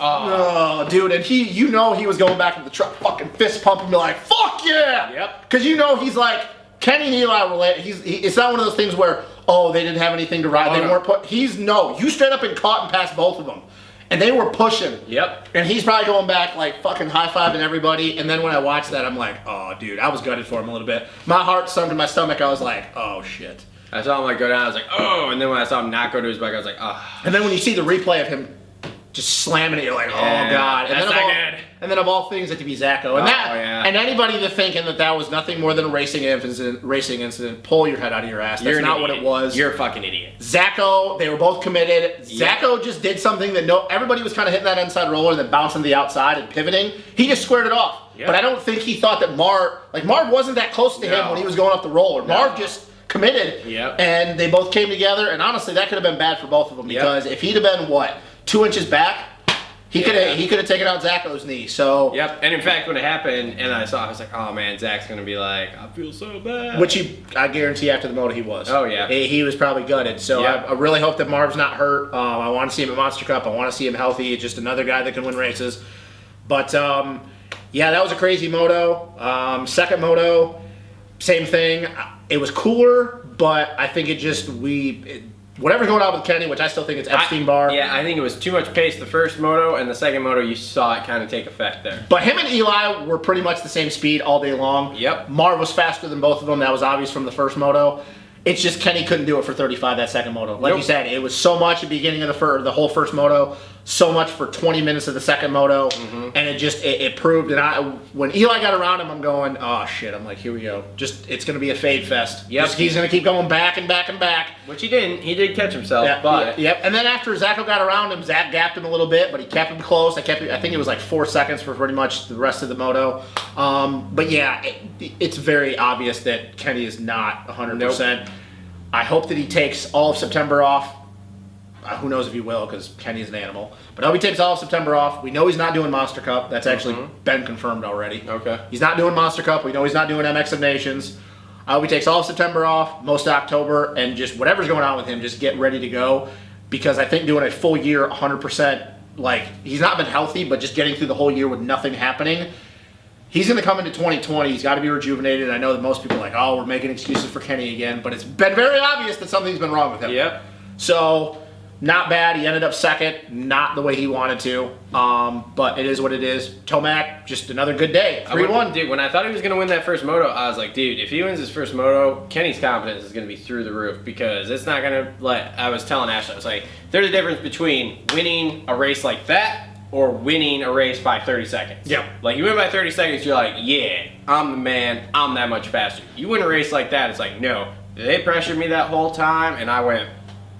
dude. And he was going back to the truck, fucking fist pump, and be like, "Fuck yeah!" Yep. Because he's like Kenny and Eli relate. It's not one of those things where they didn't have anything to ride. They weren't put. You straight up and caught and passed both of them, and they were pushing. Yep. And he's probably going back like fucking high-fiving everybody. And then when I watched that, I'm like, oh, dude, I was gutted for him a little bit. My heart sunk in my stomach. I was like, oh shit. I saw him like go down, I was like, oh, and then when I saw him not go to his bike, I was like, oh. And then when you see the replay of him just slamming it, you're like, oh god. And that's not good. And then of all things, it to be Zacho. And and anybody that's thinking that was nothing more than a racing incident, pull your head out of your ass. That's not what it was. You're a fucking idiot. Zacho, they were both committed. Zacho just did something that everybody was kind of hitting that inside roller and then bouncing to the outside and pivoting. He just squared it off. Yep. But I don't think he thought that Marv wasn't that close to him when he was going up the roller. No. committed. Yep. And they both came together, and honestly, that could have been bad for both of them because if he'd have been, 2 inches back, he could have taken out Zacho's knee. So Yep. And in fact, when it happened, and I was like, oh man, Zach's gonna be like, I feel so bad. Which I guarantee after the moto he was. Oh yeah. He was probably gutted. So Yep. I really hope that Marv's not hurt. I want to see him at Monster Cup. I want to see him healthy. It's just another guy that can win races. But yeah, that was a crazy moto. Second moto, same thing. It was cooler, but I think whatever's going on with Kenny, which I still think it's Epstein-Barr. Yeah, I think it was too much pace the first moto, and the second moto you saw it kind of take effect there. But him and Eli were pretty much the same speed all day long. Yep. Marv was faster than both of them. That was obvious from the first moto. It's just Kenny couldn't do it for 35 that second moto. Like you said, it was so much at the beginning of the whole first moto, so much for 20 minutes of the second moto, and it proved. And when Eli got around him, I'm going, oh shit! I'm like, here we go. It's going to be a fade fest. Yep. He's going to keep going back and back and back. Which he didn't. He did catch himself. But Yep. And then after Zacho got around him, Zach gapped him a little bit, but he kept him close. I think it was like 4 seconds for pretty much the rest of the moto. But yeah, it's very obvious that Kenny is not 100%. I hope that he takes all of September off. Who knows if he will, because Kenny is an animal. But I hope he takes all of September off. We know he's not doing Monster Cup. That's actually been confirmed already. Okay. He's not doing Monster Cup. We know he's not doing MX of Nations. I hope he takes all of September off, most of October, and just whatever's going on with him, just get ready to go. Because I think doing a full year, 100%, he's not been healthy, but just getting through the whole year with nothing happening, he's going to come into 2020. He's got to be rejuvenated. I know that most people are like, oh, we're making excuses for Kenny again, but it's been very obvious that something's been wrong with him. Yep. So, not bad. He ended up second, not the way he wanted to, but it is what it is. Tomac, just another good day. 3-1. Dude, when I thought he was going to win that first moto, I was like, dude, if he wins his first moto, Kenny's confidence is going to be through the roof because it's not going to I was telling Ashley, I was like, there's a difference between winning a race like that or winning a race by 30 seconds. Yeah. Like, you win by 30 seconds, you're like, yeah, I'm the man, I'm that much faster. You win a race like that, it's like, no, they pressured me that whole time, and I went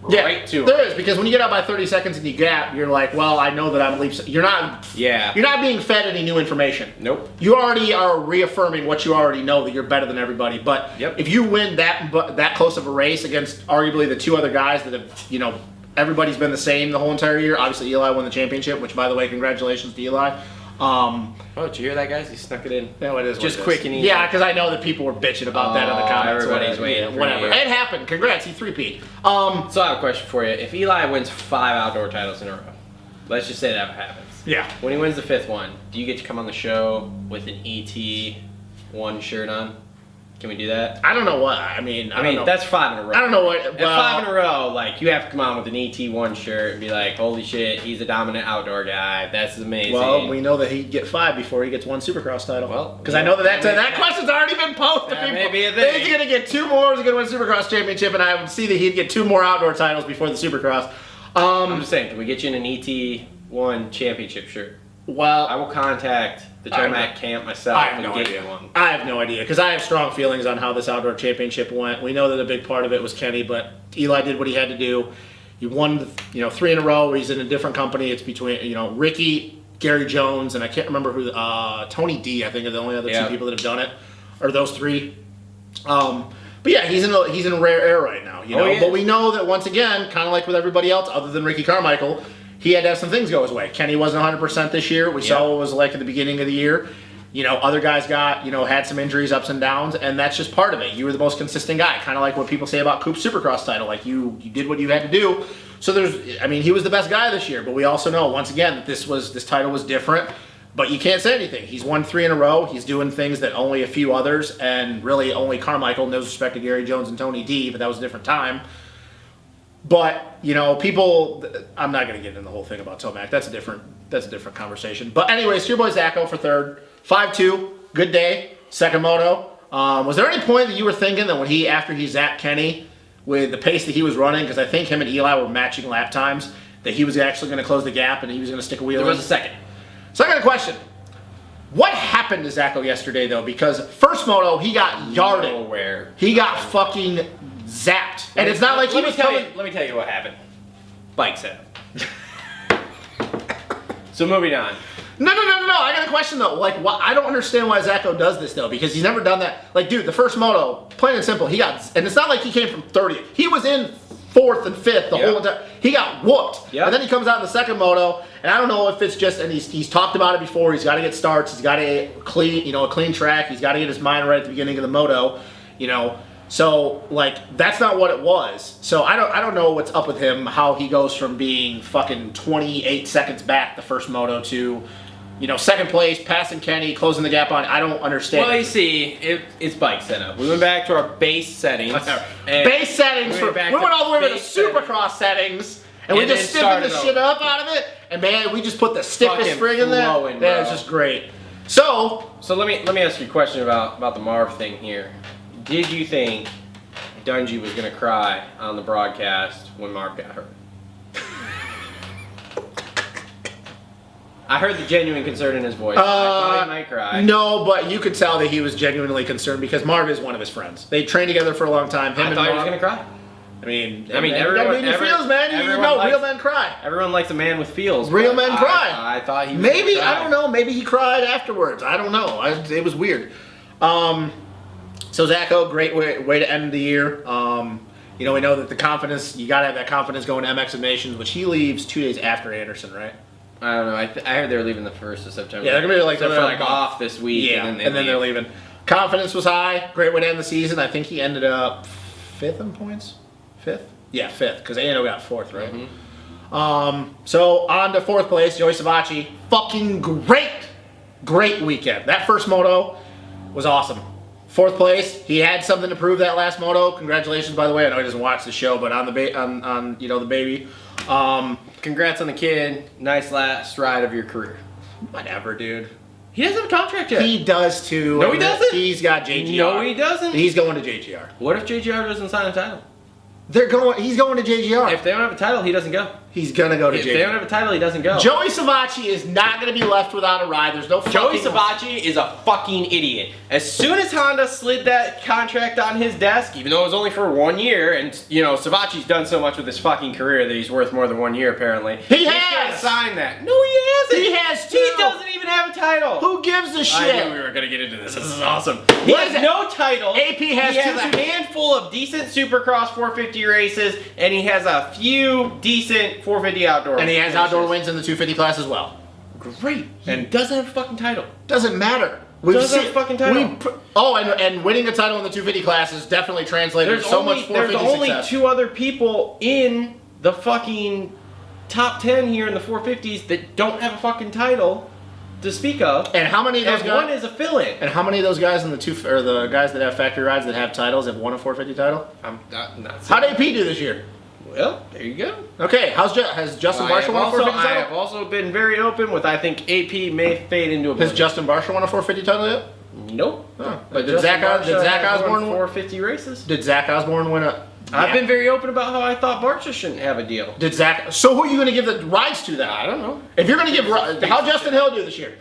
right to there it. is, because when you get out by 30 seconds and you gap, you're like, well, I know that I'm leaps. You're not being fed any new information. Nope. You already are reaffirming what you already know, that you're better than everybody. But if you win that close of a race against arguably the two other guys that have, everybody's been the same the whole entire year. Obviously, Eli won the championship, which, by the way, congratulations to Eli. Oh, did you hear that, guys? He snuck it in. No, it is just what it quick is. and easy. Yeah, because I know that people were bitching about that in the comments. Everybody's waiting. Whatever. It happened. Congrats, he 3-peat. So I have a question for you. If Eli wins 5 outdoor titles in a row, let's just say that happens. Yeah. When he wins the 5th one, do you get to come on the show with an ET1 shirt on? Can we do that? I don't know what. I mean, that's 5 in a row. I don't know what. At 5 in a row, you have to come on with an ET1 shirt and be like, holy shit, he's a dominant outdoor guy. That's amazing. Well, we know that he'd get 5 before he gets 1 Supercross title. Well, because I know that question's already been posed to people. May be a thing. He's going to get 2 more. He's going to win Supercross championship, and I would see that he'd get 2 more outdoor titles before the Supercross. I'm just saying, can we get you in an ET1 championship shirt? Well, I will contact the Tomac camp myself and get you one. I have no idea, because I have strong feelings on how this outdoor championship went. We know that a big part of it was Kenny, but Eli did what he had to do. He won, 3 in a row. He's in a different company. It's between, Ricky, Gary Jones, and I can't remember who, Tony D, I think, are the only other 2 people that have done it, or those 3. But yeah, he's in a rare air right now, But we know that, once again, kind of like with everybody else, other than Ricky Carmichael, he had to have some things go his way. Kenny wasn't 100% this year. We saw what it was like at the beginning of the year. Other guys had some injuries, ups and downs, and that's just part of it. You were the most consistent guy, kind of like what people say about Coop's Supercross title. Like, you did what you had to do. So he was the best guy this year, but we also know, once again, that this title was different. But you can't say anything. He's won 3 in a row. He's doing things that only a few others, and really only Carmichael, no respect to Gary Jones and Tony D, but that was a different time. But, people, I'm not going to get into the whole thing about Tomac. That's a different conversation. But anyways, it's your boy Zacho for 3rd. 5-2, good day, second moto. Was there any point that you were thinking that after he zapped Kenny with the pace that he was running, because I think him and Eli were matching lap times, that he was actually going to close the gap and he was going to stick a wheel in? There was a second. So I got a question. What happened to Zacho yesterday, though? Because first moto, he got yarded. Nowhere. He got fucking zapped. And it's not like he was coming... Let me tell you what happened. Bike setup. So moving on. No. I got a question though. Like, I don't understand why Zacho does this though, because he's never done that. Like, dude, the first moto, plain and simple, and it's not like he came from 30th. He was in 4th and 5th the whole time. He got whooped. And then he comes out in the second moto, and I don't know if it's just, and he's talked about it before, he's got to get starts, he's got to get a clean track, he's got to get his mind right at the beginning of the moto, So, like, that's not what it was. So I don't know what's up with him, how he goes from being fucking 28 seconds back the first moto to, second place, passing Kenny, closing the gap on. I don't understand. Well, you see, it's bike setup. We went back to our base settings. Base settings. We went all the way to the Supercross settings. And we just stiffened the shit up out of it. And man, we just put the stiffest spring in there. Yeah, it's just great. So let me ask you a question about the Marv thing here. Did you think Dungy was gonna cry on the broadcast when Marv got hurt? I heard the genuine concern in his voice. I thought he might cry. No, but you could tell that he was genuinely concerned because Marv is one of his friends. They trained together for a long time. I thought he was gonna cry. I mean, everyone feels, man. Real men cry. Everyone likes a man with feels. Real men cry. I thought he was maybe I don't know. Maybe he cried afterwards. I don't know. It was weird. So Zacho, great way to end the year. We know that the confidence, you gotta have that confidence going to MX of Nations, which he leaves 2 days after Anderson, right? I don't know. I heard they were leaving the 1st of September. Yeah, they're gonna be like they're off this week. Yeah, and then they're leaving. Confidence was high. Great way to end the season. I think he ended up 5th in points. 5th? Yeah, 5th, because A&O got 4th, right? Mm-hmm. So on to 4th place, Joey Savacci. Fucking great weekend. That first moto was awesome. 4th place, he had something to prove that last moto. Congratulations, by the way. I know he doesn't watch the show, but on the baby. Congrats on the kid. Nice last ride of your career. Whatever, dude. He doesn't have a contract yet. He does too. No, he doesn't. He's got JGR. No, he doesn't. He's going to JGR. What if JGR doesn't sign a title? He's going to JGR. If they don't have a title, he doesn't go. He's gonna go to JGR. If they don't have a title, he doesn't go. Joey Savacci is not gonna be left without a ride. There's no fucking... Joey Savacci is a fucking idiot. As soon as Honda slid that contract on his desk, even though it was only for 1 year, and Savacci's done so much with his fucking career that he's worth more than 1 year apparently. He has signed that. No, he hasn't. He has too. He doesn't even have a title. Who gives a shit? I knew we were gonna get into this. This is awesome. He has no title. AP has He has a handful of decent Supercross 450 races, and he has a few decent 450 outdoor. And he has outdoor wins in the 250 class as well. Great. And doesn't have a fucking title. Doesn't matter. Doesn't have a fucking title. And winning a title in the 250 class is definitely translated to so much 450 There's only success. 2 other people in the fucking top 10 here in the 450s that don't have a fucking title to speak of. And how many of those guys? One is a fill-in. And how many of those guys in the the guys that have factory rides that have titles have won a 450 title? I'm not How'd AP do this year? Well, there you go. Okay, has Justin Marshall won a 450 I title? have also been very open with I think AP may fade into a... Has Justin Marshall won a 450 title yet? Nope. Oh. But Did Zach Osborne won 450 races? Did Zach Osborne win a... I've been very open about how I thought Barcia shouldn't have a deal. So who are you going to give the rides to then? I don't know. If you're going to give... How'd Justin Hill do this year?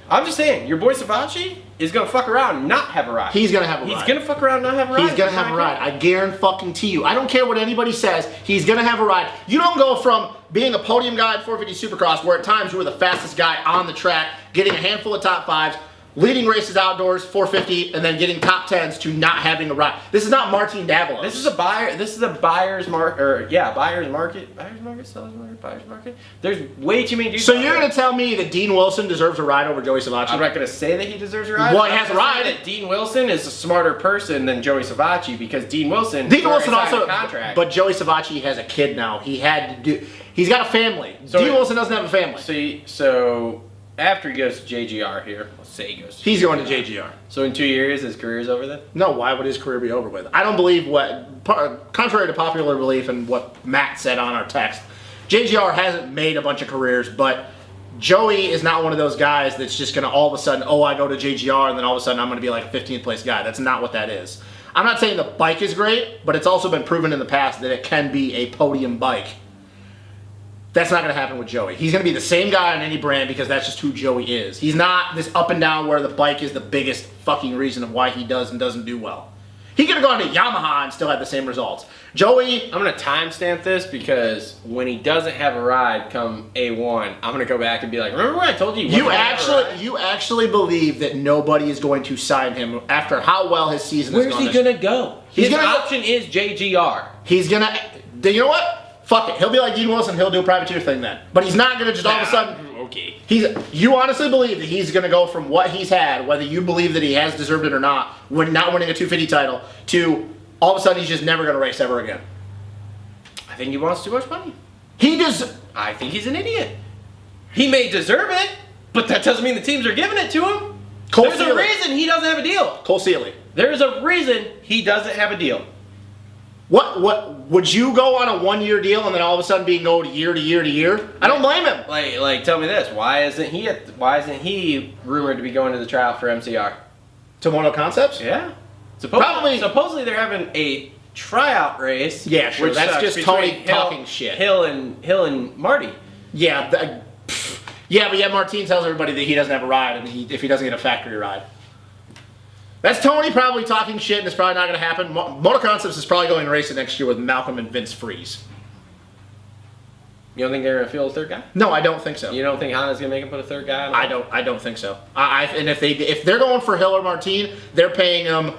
I'm just saying, your boy Savacci is going to fuck around and not have a ride. He's going to have a ride. He's going to fuck around and not have a ride. He's going to have a ride. I guarantee you. I don't care what anybody says. He's going to have a ride. You don't go from being a podium guy at 450 Supercross, where at times you were the fastest guy on the track, getting a handful of top 5s, leading races outdoors, 450, and then getting top 10s to not having a ride. This is not Martin Davalos. This is a buyer's market, buyer's market, seller's market, buyer's market. There's way too many dudes. So you're going to tell me that Dean Wilson deserves a ride over Joey Savacci? I'm not going to say that he deserves a ride. Well, he has a ride. That Dean Wilson is a smarter person than Joey Savacci because Dean Wilson also, a contract. But Joey Savacci has a kid now. He's got a family. Dean Wilson doesn't have a family. So after he goes to JGR here, let's say he goes to He's going to JGR. So in 2 years, his career's over then? No, why would his career be over with? I don't believe contrary to popular belief and what Matt said on our text, JGR hasn't made a bunch of careers, but Joey is not one of those guys that's just going to all of a sudden, I go to JGR and then all of a sudden I'm going to be like a 15th place guy. That's not what that is. I'm not saying the bike is great, but it's also been proven in the past that it can be a podium bike. That's not going to happen with Joey. He's going to be the same guy on any brand because that's just who Joey is. He's not this up and down where the bike is the biggest fucking reason of why he does and doesn't do well. He could have gone to Yamaha and still had the same results. Joey, I'm going to timestamp this because when he doesn't have a ride come A1, I'm going to go back and be like, remember when I told you? you actually believe that nobody is going to sign him after how well his season has gone. Where's he going to go? His option is JGR. He's going to, you know what? Fuck it. He'll be like Dean Wilson. He'll do a privateer thing then. But he's not going to just all of a sudden. Okay. You honestly believe that he's going to go from what he's had, whether you believe that he has deserved it or not, when not winning a 250 title, to all of a sudden he's just never going to race ever again. I think he wants too much money. I think he's an idiot. He may deserve it, but that doesn't mean the teams are giving it to him. There's a reason he doesn't have a deal. Cole Seeley. There's a reason he doesn't have a deal. What would you go on a 1-year deal and then all of a sudden be going year to year to year? I don't blame him. Like tell me this, why isn't he rumored to be going to the tryout for MCR? To Moto Concepts? Yeah. Probably. Supposedly they're having a tryout race. Yeah, sure. That's just Tony talking shit. Hill and Marty. Yeah. But Martin tells everybody that he doesn't have a ride, and if he doesn't get a factory ride. That's Tony probably talking shit, and it's probably not going to happen. Moto Concepts is probably going to race it next year with Malcolm and Vince Freeze. You don't think they're going to field a third guy? No, I don't think so. You don't think Honda's going to make him put a third guy on? I don't think so. And if they're going for Hill or Martin, they're paying them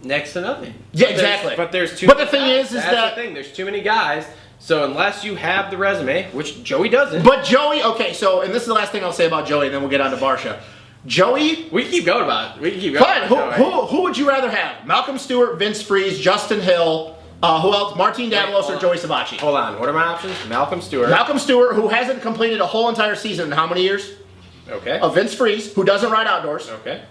next to nothing. Yeah, exactly. But there's too. But the thing is that's that the thing. There's too many guys. So unless you have the resume, which Joey doesn't. But Joey, okay. So, and this is the last thing I'll say about Joey, and then we'll get on to Barsha. Joey, we can keep going about it. We can keep going. Fine. Who would you rather have? Malcolm Stewart, Vince Freeze, Justin Hill, who else? Martin Davalos or Joey Savacci? Hold on. What are my options? Malcolm Stewart. Malcolm Stewart, who hasn't completed a whole entire season in how many years? Okay. Vince Freeze, who doesn't ride outdoors. Okay.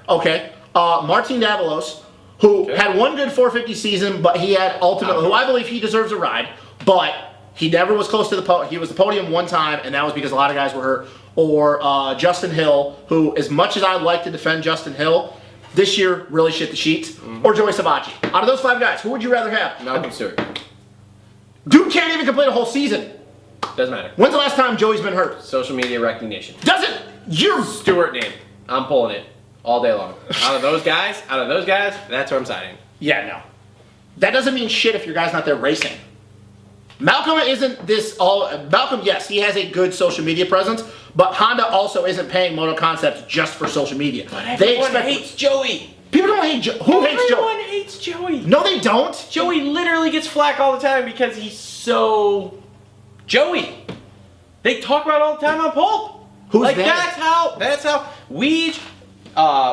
Martin Davalos, who had one good 450 season, but he had ultimately, who I believe he deserves a ride, but he never was close to the podium. He was the podium one time, and that was because a lot of guys were hurt. Or Justin Hill, who, as much as I'd like to defend Justin Hill, this year really shit the sheets. Or Joey Savacci. Out of those 5 guys, who would you rather have? Malcolm Stewart. Dude can't even complete a whole season. Doesn't matter. When's the last time Joey's been hurt? Social media recognition. Doesn't. You're Stewart name. I'm pulling it all day long. Out of those guys, that's where I'm signing. Yeah, no. That doesn't mean shit if your guy's not there racing. Malcolm isn't this all. Malcolm, yes, he has a good social media presence, but Honda also isn't paying Moto Concepts just for social media. But everyone hates Joey. People don't hate Joey. Who hates Joey? Everyone hates Joey. No, they don't. Joey literally gets flack all the time because he's so Joey. They talk about it all the time on Pulp. Who's like that? That's how Weege.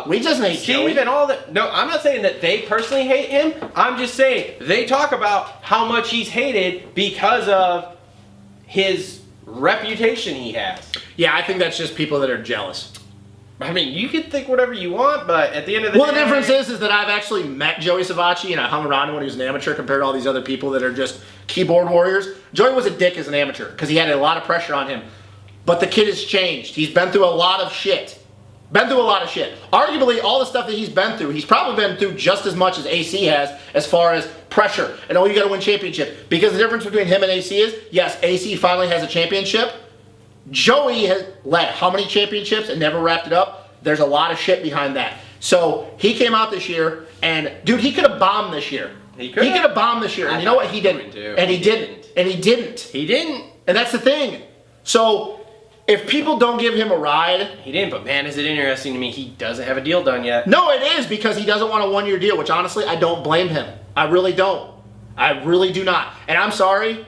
We just hate Steve Joey. And all that. No, I'm not saying that they personally hate him. I'm just saying they talk about how much he's hated because of his reputation he has. Yeah, I think that's just people that are jealous. I mean, you can think whatever you want, but at the end of the day... Well, the difference is that I've actually met Joey Savacci, and I hung around him when he was an amateur compared to all these other people that are just keyboard warriors. Joey was a dick as an amateur because he had a lot of pressure on him. But the kid has changed. He's been through a lot of shit. Arguably, all the stuff that he's been through, he's probably been through just as much as AC has as far as pressure. And you got to win championship. Because the difference between him and AC is, yes, AC finally has a championship. Joey has led how many championships and never wrapped it up? There's a lot of shit behind that. So he came out this year, and dude, he could have bombed this year. He could have bombed this year. And you know what? He didn't. And he didn't. And that's the thing. So... if people don't give him a ride... He didn't, but man, is it interesting to me, he doesn't have a deal done yet. No, it is, because he doesn't want a 1-year deal, which honestly, I don't blame him. I really don't. I really do not. And I'm sorry,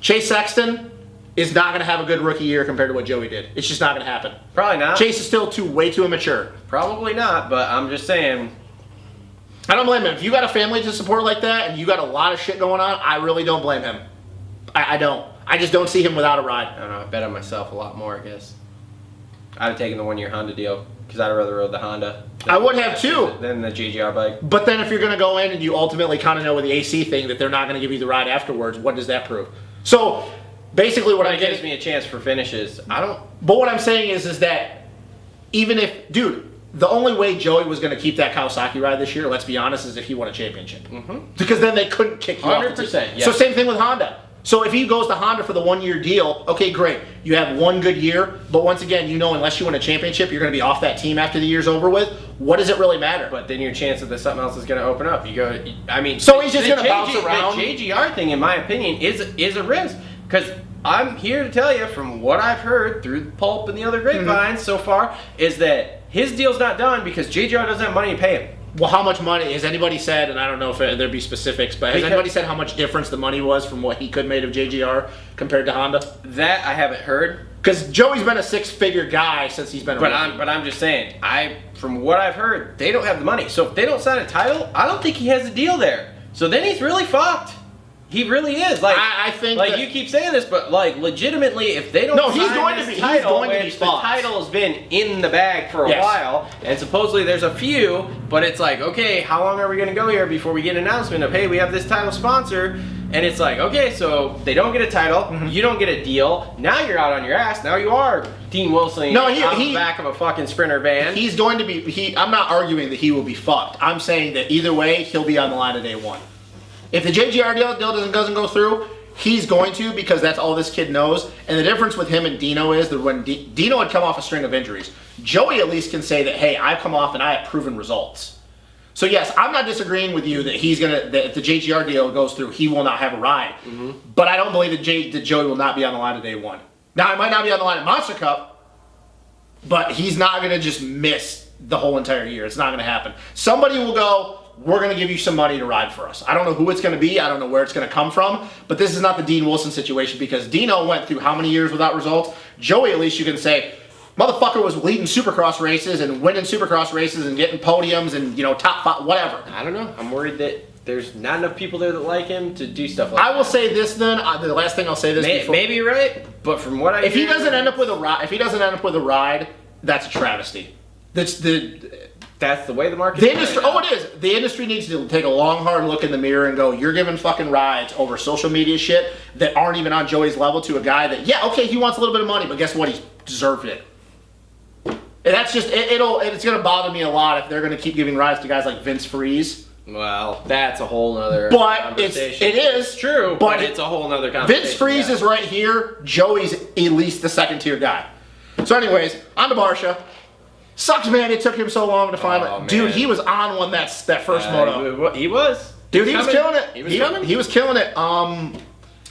Chase Sexton is not going to have a good rookie year compared to what Joey did. It's just not going to happen. Probably not. Chase is still way too immature. Probably not, but I'm just saying... I don't blame him. If you got a family to support like that, and you got a lot of shit going on, I really don't blame him. I don't. I just don't see him without a ride. I don't know. I bet on myself a lot more, I guess. I'd have taken the 1-year Honda deal because I'd rather rode the Honda. I would have too. Than the GGR bike. But then if you're going to go in and you ultimately kind of know with the AC thing that they're not going to give you the ride afterwards, what does that prove? So basically what it gives me a chance for finishes. But what I'm saying is that even if, dude, the only way Joey was going to keep that Kawasaki ride this year, let's be honest, is if he won a championship. Mm-hmm. Because then they couldn't kick you 100%, off the team. yes. So same thing with Honda. So if he goes to Honda for the 1-year deal, okay, great. You have one good year, but once again, unless you win a championship, you're going to be off that team after the year's over with. What does it really matter? But then your chance that something else is going to open up. So he's just going to bounce around. The JGR thing, in my opinion, is a risk. Because I'm here to tell you, from what I've heard through Pulp and the other grapevines so far, is that his deal's not done because JGR doesn't have money to pay him. Well, how much money? Has anybody said, and I don't know if there'd be specifics, but has anybody said how much difference the money was from what he could made of JGR compared to Honda? That I haven't heard. Because Joey's been a 6-figure guy since he's been around. But I'm just saying, from what I've heard, they don't have the money. So if they don't sign a title, I don't think he has a deal there. So then he's really fucked. He really is. Like, I think like you keep saying this, but like legitimately, if they don't he's sign going this to be, title, he's going to be the fucked. title has been in the bag for a while, and supposedly there's a few, but it's like, okay, how long are we going to go here before we get an announcement of, hey, we have this title sponsor? And it's like, okay, so they don't get a title, you don't get a deal, now you're out on your ass, now you are Dean Wilson on the back of a fucking Sprinter van. He's going to be, I'm not arguing that he will be fucked. I'm saying that either way, he'll be on the line of day one. If the JGR deal doesn't go through, he's going to, because that's all this kid knows. And the difference with him and Dino is that when Dino had come off a string of injuries, Joey at least can say that, hey, I've come off and I have proven results. So yes, I'm not disagreeing with you that that if the JGR deal goes through, he will not have a ride. But I don't believe that Joey will not be on the line of day one. Now, I might not be on the line at Monster Cup, but he's not going to just miss the whole entire year. It's not going to happen. Somebody will go, we're going to give you some money to ride for us. I don't know who it's going to be. I don't know where it's going to come from. But this is not the Dean Wilson situation because Dino went through how many years without results? Joey, at least you can say, motherfucker was leading Supercross races and winning Supercross races and getting podiums and, top 5, whatever. I don't know. I'm worried that there's not enough people there that like him to do stuff like that. I will say this then. The last thing I'll say this before. Maybe you're right, but from what I If he doesn't end up with a ride, that's a travesty. That's the way the market is. It is. The industry needs to take a long, hard look in the mirror and go, you're giving fucking rides over social media shit that aren't even on Joey's level to a guy that, he wants a little bit of money, but guess what? He deserved it. And that's just, it's going to bother me a lot if they're going to keep giving rides to guys like Vince Freeze. Well, that's a whole nother It conversation. is true, but it's a whole nother conversation. Vince Freeze is right here. Joey's at least the second tier guy. So anyways, on to Barsha. Sucks, man. It took him so long to find Dude, he was on one that first moto. He was. Dude, he was killing it. He was coming. He was killing it.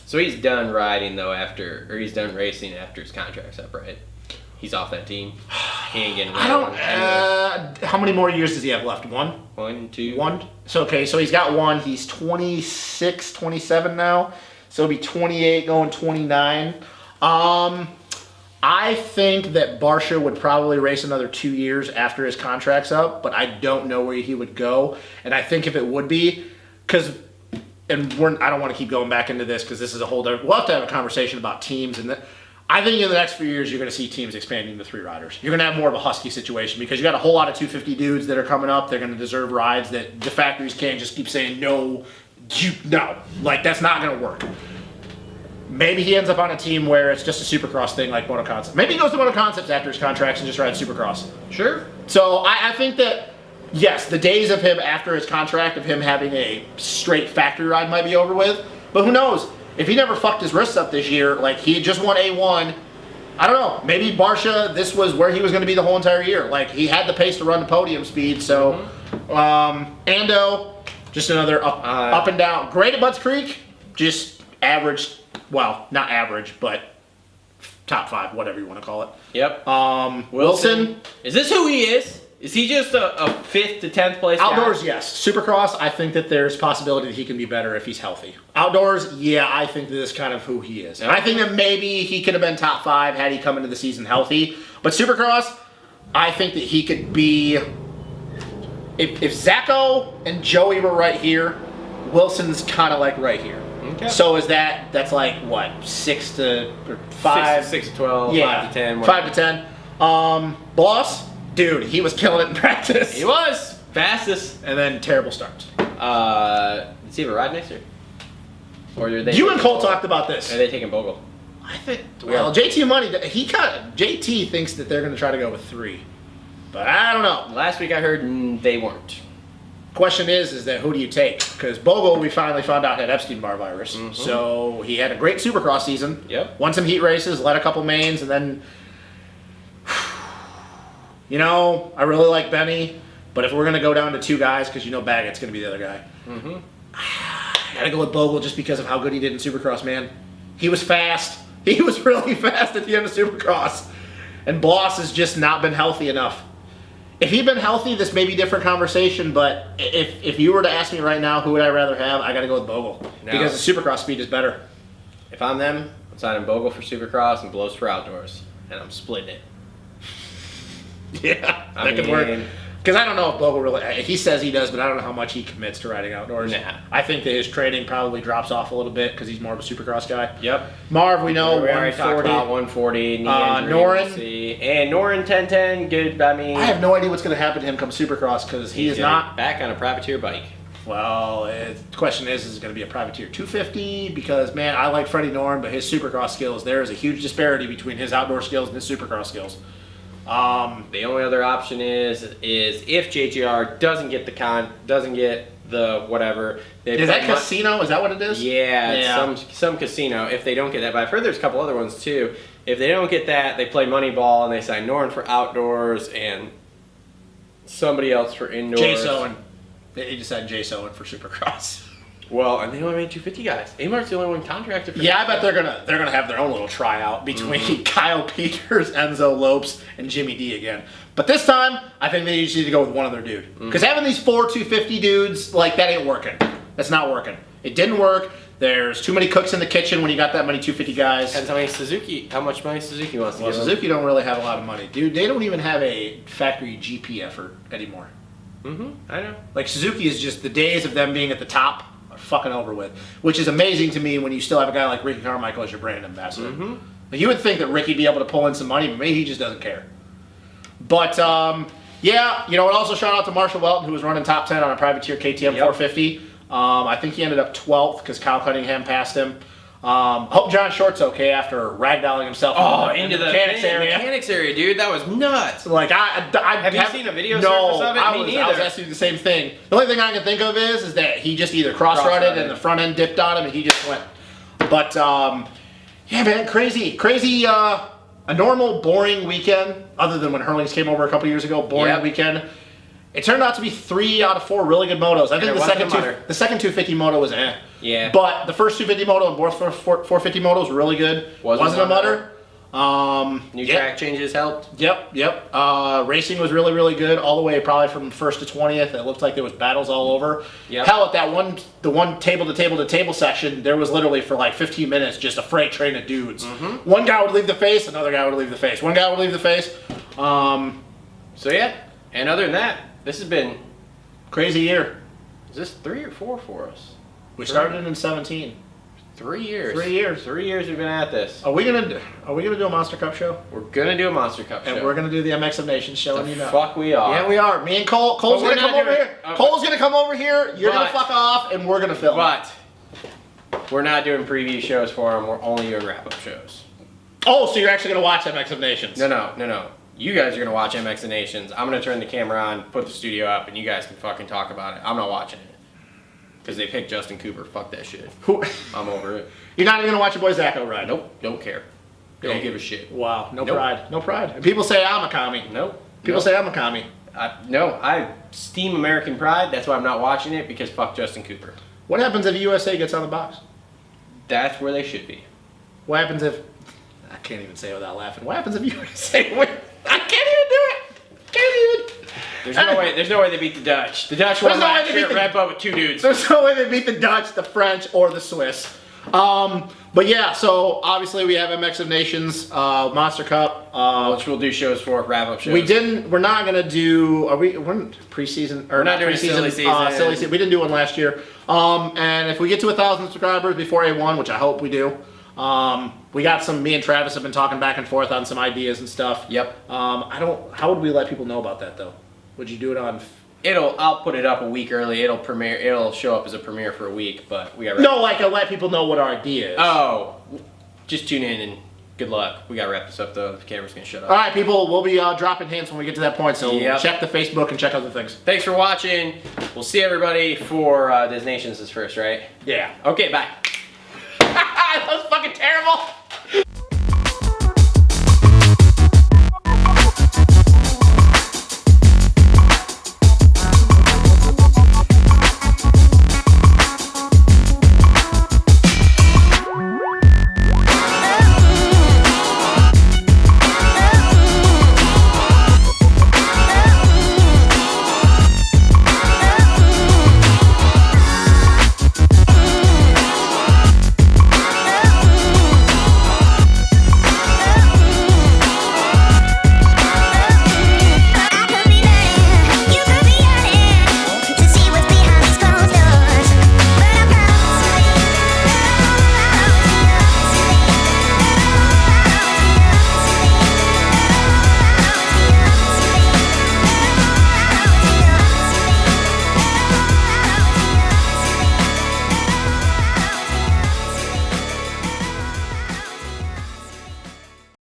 So he's done riding though he's done racing after his contract's up, right? He's off that team. He ain't getting. How many more years does he have left? One? 1, 2. One. So he's got one. He's 26, 27 now. So he'll be 28, going 29. I think that Barsha would probably race another 2 years after his contract's up, but I don't know where he would go. And I think if it would be, I don't want to keep going back into this because this is a whole different. We'll have to have a conversation about teams, and I think in the next few years you're going to see teams expanding to 3 riders. You're going to have more of a Husky situation because you got a whole lot of 250 dudes that are coming up. They're going to deserve rides that the factories can't just keep saying no. Like that's not going to work. Maybe he ends up on a team where it's just a Supercross thing like Moto Concepts. Maybe he goes to Moto Concepts after his contracts and just rides Supercross. Sure. So I think that, yes, the days of him after his contract, of him having a straight factory ride might be over with. But who knows? If he never fucked his wrists up this year, like he had just won A1, I don't know. Maybe Barsha, this was where he was going to be the whole entire year. Like he had the pace to run the podium speed. So, Ando, just another up and down. Great at Butts Creek, just average. Well, not average, but top 5, whatever you want to call it. Yep. Wilson. Is this who he is? Is he just a 5th to 10th place guy? Outdoors, yes. Supercross, I think that there's possibility that he can be better if he's healthy. Outdoors, yeah, I think that this is kind of who he is. And I think that maybe he could have been top 5 had he come into the season healthy. But Supercross, I think that he could be... If Zacho and Joey were right here, Wilson's kind of like right here. Okay. So that's like what, 6 to 5? 6 to 12, yeah, 5 to 10. 5 to 10. Bloss, dude, he was killing it in practice. He was fastest, and then terrible starts. Does he have a ride next year? Or are they? You and Cole talked about this. Are they taking Bogle? I think. Well, JT Money, JT thinks that they're going to try to go with 3, but I don't know. Last week I heard they weren't. Question is that who do you take? Because Bogle, we finally found out had Epstein-Barr virus. So he had a great Supercross season. Yep. Won some heat races, led a couple mains, and then, you know, I really like Benny, but if we're going to go down to 2 guys, because you know Baggett's going to be the other guy, I got to go with Bogle just because of how good he did in Supercross, man. He was fast. He was really fast at the end of Supercross. And Bloss has just not been healthy enough. If he'd been healthy, this may be a different conversation, but if you were to ask me right now who would I rather have, I got to go with Bogle. No. Because the Supercross speed is better. If I'm them, I'm signing Bogle for Supercross and Blows for Outdoors. And I'm splitting it. Yeah, that could work. Because I don't know if Bogle really, he says he does, but I don't know how much he commits to riding outdoors. Nah. I think that his training probably drops off a little bit because he's more of a Supercross guy. Yep. Marv, we know, We already talked 140. about 140. Knee injury, Norin. we'll see. And Norin 1010, good. I mean, I have no idea what's going to happen to him come Supercross because he is not. back on a privateer bike. Well, the question is it going to be a Privateer 250? Because, man, I like Freddie Norn, but his Supercross skills, there is a huge disparity between his outdoor skills and his Supercross skills. The only other option is if JGR doesn't get the whatever. Is that casino? Is that what it is? Yeah, it's some casino. If they don't get that, but I've heard there's a couple other ones too. If they don't get that, they play Moneyball and they sign Norn for outdoors and somebody else for indoors. Jay Owen. He just had Jay Owen for Supercross. Well, and they only made 250 guys. Amart's the only one contracted for. Yeah, I bet they're gonna have their own little tryout between Kyle Peters, Enzo Lopes, and Jimmy D again. But this time, I think they just need to go with one other dude. Because having these 4 250 dudes, like, that ain't working. That's not working. It didn't work. There's too many cooks in the kitchen when you got that many 250 guys. Depends how much money Suzuki wants to Well, give them. Suzuki don't really have a lot of money. Dude, they don't even have a factory GP effort anymore. I know. Like, Suzuki is just, the days of them being at the top are fucking over with. Which is amazing to me when you still have a guy like Ricky Carmichael as your brand ambassador. Like, you would think that Ricky'd be able to pull in some money, but maybe he just doesn't care. But, yeah, you know, and also shout out to Marshall Welton, who was running top 10 on a Privateer KTM 450. I think he ended up 12th because Kyle Cunningham passed him. Hope John Short's okay after ragdolling himself into the mechanics area. Mechanics area, dude. That was nuts. Like, Have you seen a video no, surface of it? I Me was neither. asking the same thing. The only thing I can think of is that he just either cross-rutted and the front end dipped on him and he just went. But, yeah, man, crazy. A normal, boring weekend, other than when Hurlings came over a couple years ago, boring weekend. It turned out to be 3 out of 4 really good motos. I think the second 250 moto was Yeah. But the first 250 moto and both 450 motos were really good. Wasn't a mutter. New track changes helped. Yep. Racing was really, really good all the way probably from 1st to 20th. It looked like there was battles all over. Yep. Hell, at the one table to table to table section, there was literally for like 15 minutes just a freight train of dudes. One guy would leave the face, another guy would leave the face. One guy would leave the face. So yeah, and other than that, this has been, Crazy year. is this 3 or 4 for us? We started in 17. 3 years. 3 years. 3 years we've been at this. Are we gonna do a Monster Cup show? We're gonna do a Monster Cup show. And we're gonna do the MX of Nations show. And you know. Fuck we are. Yeah, we are. Me and Cole. Cole's But we're gonna come not over doing- here. okay. Cole's gonna come over here. You're gonna But- fuck off, and we're gonna film. But we're not doing preview shows for them. We're only doing wrap-up shows. Oh, so you're actually gonna watch MX of Nations? No. You guys are gonna watch MX of Nations. I'm gonna turn the camera on, put the studio up, and you guys can fucking talk about it. I'm not watching it. Because they picked Justin Cooper. Fuck that shit. Who? I'm over it. You're not even gonna watch your boy Zacho ride? Nope. Don't care. Don't give a shit. Wow. No Nope. pride. No pride. And people say I'm a commie. Nope. People say I'm a commie. No, I steam American pride. That's why I'm not watching it, because fuck Justin Cooper. What happens if USA gets on the box? That's where they should be. What happens if? I can't even say it without laughing. What happens if USA win? I can't even do it. Can't even. There's no way they beat the Dutch. The Dutch won There's no way last they year beat at the- Red Bull with 2 dudes. There's no way they beat the Dutch, the French, or the Swiss. But yeah, so obviously we have MX of Nations, Monster Cup. Which we'll do shows for, wrap-up shows. We're not gonna do. We're preseason. Or We're not doing a preseason, silly season. Silly season. We didn't do one last year. And if we get to 1,000 subscribers before A1, which I hope we do, we got some. Me and Travis have been talking back and forth on some ideas and stuff. Yep. How would we let people know about that though? Would you do it on? I'll put it up a week early. It'll show up as a premiere for a week, but we got. No, like let people know what our idea is. Oh, just tune in and Good luck. We gotta wrap this up though. The camera's gonna shut All off. right, people, we'll be dropping hints when we get to that point, so Yep. check the Facebook and check other things. Thanks for watching. We'll see everybody for Disnations is first, right? Yeah. Okay, bye. That was fucking terrible.